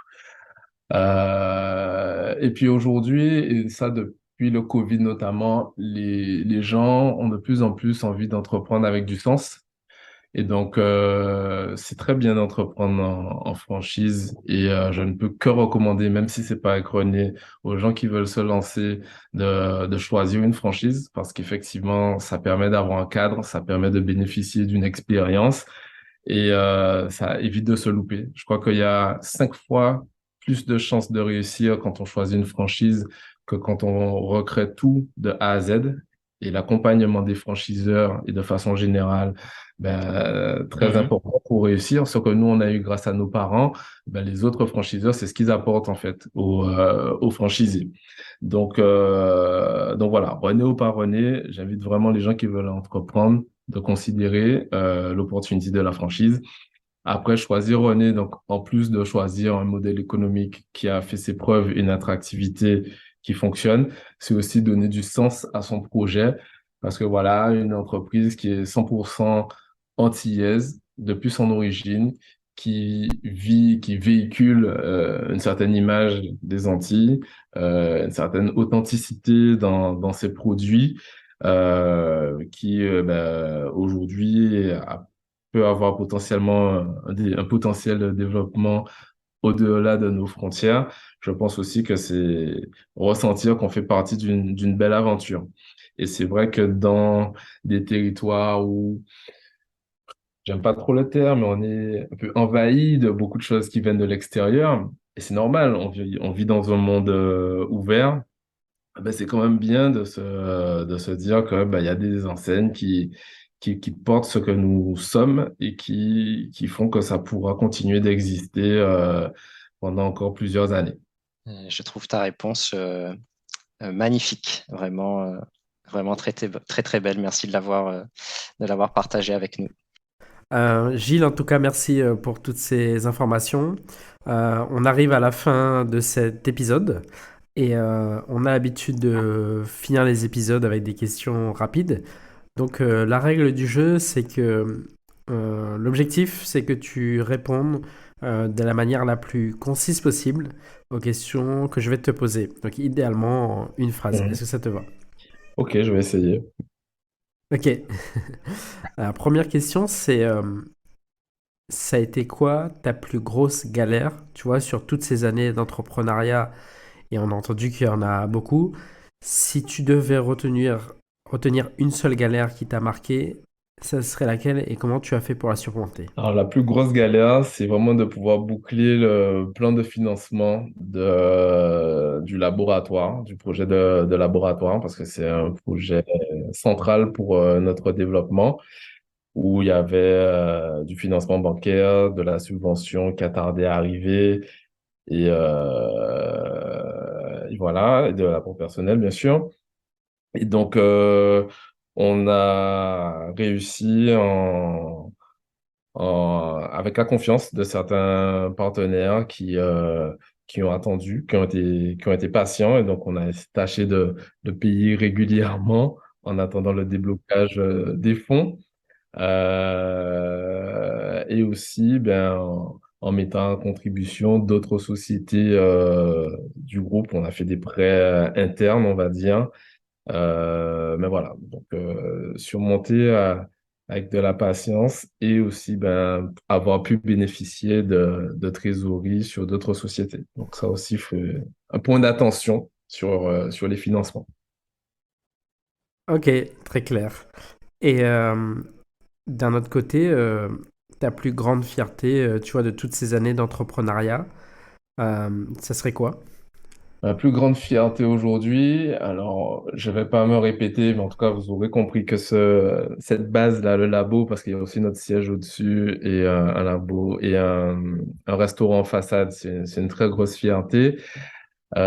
Et puis aujourd'hui, et ça depuis le Covid notamment, les gens ont de plus en plus envie d'entreprendre avec du sens. Et donc, c'est très bien d'entreprendre en franchise et je ne peux que recommander, même si c'est pas erroné, aux gens qui veulent se lancer de choisir une franchise parce qu'effectivement, ça permet d'avoir un cadre, ça permet de bénéficier d'une expérience et ça évite de se louper. Je crois qu'il y a 5 fois plus de chances de réussir quand on choisit une franchise que quand on recrée tout de A à Z. Et l'accompagnement des franchiseurs et de façon générale, ben, très Mhm. important pour réussir. Ce que nous, on a eu grâce à nos parents, ben, les autres franchiseurs, c'est ce qu'ils apportent en fait aux franchisés. Donc voilà, René ou pas René, j'invite vraiment les gens qui veulent entreprendre de considérer l'opportunité de la franchise. Après, choisir René, donc en plus de choisir un modèle économique qui a fait ses preuves, une attractivité qui fonctionne, c'est aussi donner du sens à son projet parce que voilà, une entreprise qui est 100% antillaise depuis son origine, qui véhicule une certaine image des Antilles, une certaine authenticité dans ses produits, qui ben, aujourd'hui peut avoir potentiellement un potentiel de développement au-delà de nos frontières. Je pense aussi que c'est ressentir qu'on fait partie d'une belle aventure. Et c'est vrai que dans des territoires où, j'aime pas trop le terme, mais on est un peu envahi de beaucoup de choses qui viennent de l'extérieur, et c'est normal, on vit dans un monde ouvert, ben, c'est quand même bien de se dire que ben, il y a des enseignes qui portent ce que nous sommes et qui font que ça pourra continuer d'exister pendant encore plusieurs années. Je trouve ta réponse magnifique, vraiment, vraiment très, très belle. Merci de l'avoir partagé avec nous. Gilles, en tout cas, merci pour toutes ces informations. On arrive à la fin de cet épisode et on a l'habitude de finir les épisodes avec des questions rapides. Donc la règle du jeu, c'est que l'objectif, c'est que tu répondes de la manière la plus concise possible aux questions que je vais te poser. Donc idéalement en une phrase. Est-ce Mhm. que ça te va? Ok, je vais essayer. Ok. La première question, c'est ça a été quoi ta plus grosse galère, tu vois, sur toutes ces années d'entrepreneuriat, et on a entendu qu'il y en a beaucoup. Si tu devais retenir une seule galère qui t'a marqué, ça serait laquelle et comment tu as fait pour la surmonter? Alors, la plus grosse galère, c'est vraiment de pouvoir boucler le plan de financement du laboratoire, du projet de laboratoire, parce que c'est un projet central pour notre développement, où il y avait du financement bancaire, de la subvention qui a tardé à arriver, et voilà, et de l'apport personnel, bien sûr. Et donc, on a réussi avec la confiance de certains partenaires qui ont attendu, qui ont été patients. Et donc, on a tâché de payer régulièrement en attendant le déblocage des fonds. Et aussi, ben, en mettant en contribution d'autres sociétés du groupe. On a fait des prêts internes, on va dire. Mais voilà, donc surmonter avec de la patience et aussi ben, avoir pu bénéficier de trésorerie sur d'autres sociétés. Donc ça aussi, un point d'attention sur les financements. Ok, très clair. Et d'un autre côté, ta plus grande fierté, tu vois, de toutes ces années d'entrepreneuriat, ça serait quoi? Ma plus grande fierté aujourd'hui, alors je vais pas me répéter, mais en tout cas vous aurez compris que cette base-là, le labo, parce qu'il y a aussi notre siège au-dessus et un labo et un restaurant en façade, c'est une très grosse fierté. Mais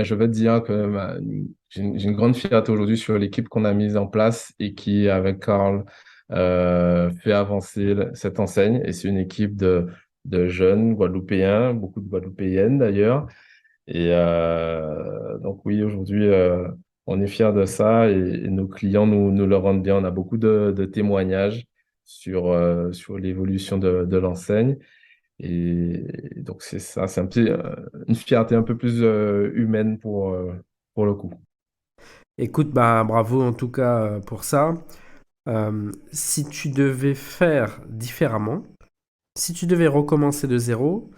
je vais te dire que j'ai une grande fierté aujourd'hui sur l'équipe qu'on a mise en place et qui, avec Carl, fait avancer cette enseigne. Et c'est une équipe de jeunes Guadeloupéens, beaucoup de Guadeloupéennes d'ailleurs. Et donc oui, aujourd'hui, on est fiers de ça et nos clients nous le rendent bien. On a beaucoup de témoignages sur l'évolution de l'enseigne. Et donc, c'est ça, c'est une fierté un peu plus humaine pour le coup. Écoute, bah, bravo en tout cas pour ça. Si tu devais faire différemment, si tu devais recommencer de zéro,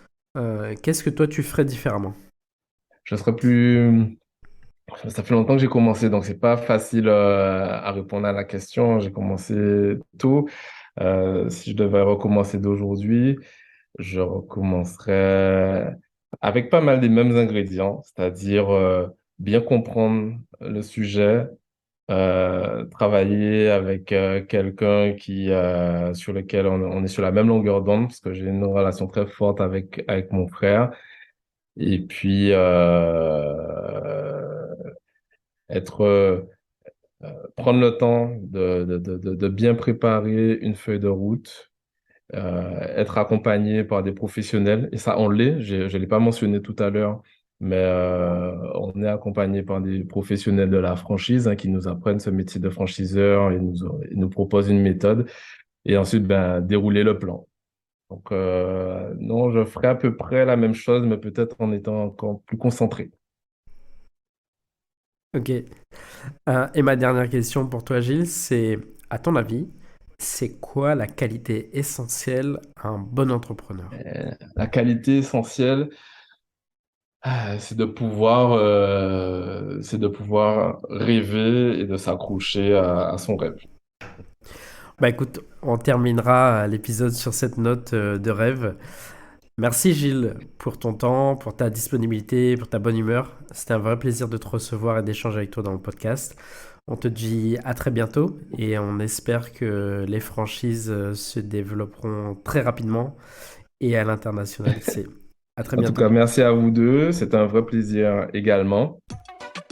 qu'est-ce que toi tu ferais différemment? Je serais plus. Ça fait longtemps que j'ai commencé, donc c'est pas facile à répondre à la question. J'ai commencé tôt. Si je devais recommencer d'aujourd'hui, je recommencerais avec pas mal des mêmes ingrédients, c'est-à-dire bien comprendre le sujet, travailler avec quelqu'un sur lequel on est sur la même longueur d'onde, parce que j'ai une relation très forte avec mon frère. Et puis, être, prendre le temps de bien préparer une feuille de route, être accompagné par des professionnels. Et ça, on l'est, je ne l'ai pas mentionné tout à l'heure, mais on est accompagné par des professionnels de la franchise qui nous apprennent ce métier de franchiseur et nous proposent une méthode. Et ensuite, ben, dérouler le plan. Donc, non, je ferai à peu près la même chose, mais peut-être en étant encore plus concentré. Ok. Et ma dernière question pour toi, Gilles, c'est, à ton avis, c'est quoi la qualité essentielle à un bon entrepreneur? La qualité essentielle, c'est de pouvoir rêver et de s'accrocher à son rêve. Bah écoute, on terminera l'épisode sur cette note de rêve. Merci Gilles pour ton temps, pour ta disponibilité, pour ta bonne humeur. C'était un vrai plaisir de te recevoir et d'échanger avec toi dans le podcast. On te dit à très bientôt et on espère que les franchises se développeront très rapidement et à l'international. C'est à très En tout bientôt. cas, merci à vous deux. C'était un vrai plaisir également.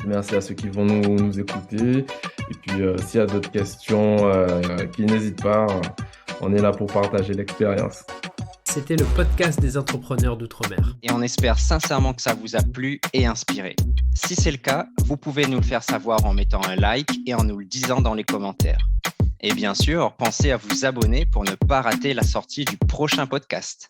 Merci à ceux qui vont nous écouter. Et puis, s'il y a d'autres questions, qui n'hésitent pas, on est là pour partager l'expérience. C'était le podcast des entrepreneurs d'outre-mer. Et on espère sincèrement que ça vous a plu et inspiré. Si c'est le cas, vous pouvez nous le faire savoir en mettant un like et en nous le disant dans les commentaires. Et bien sûr, pensez à vous abonner pour ne pas rater la sortie du prochain podcast.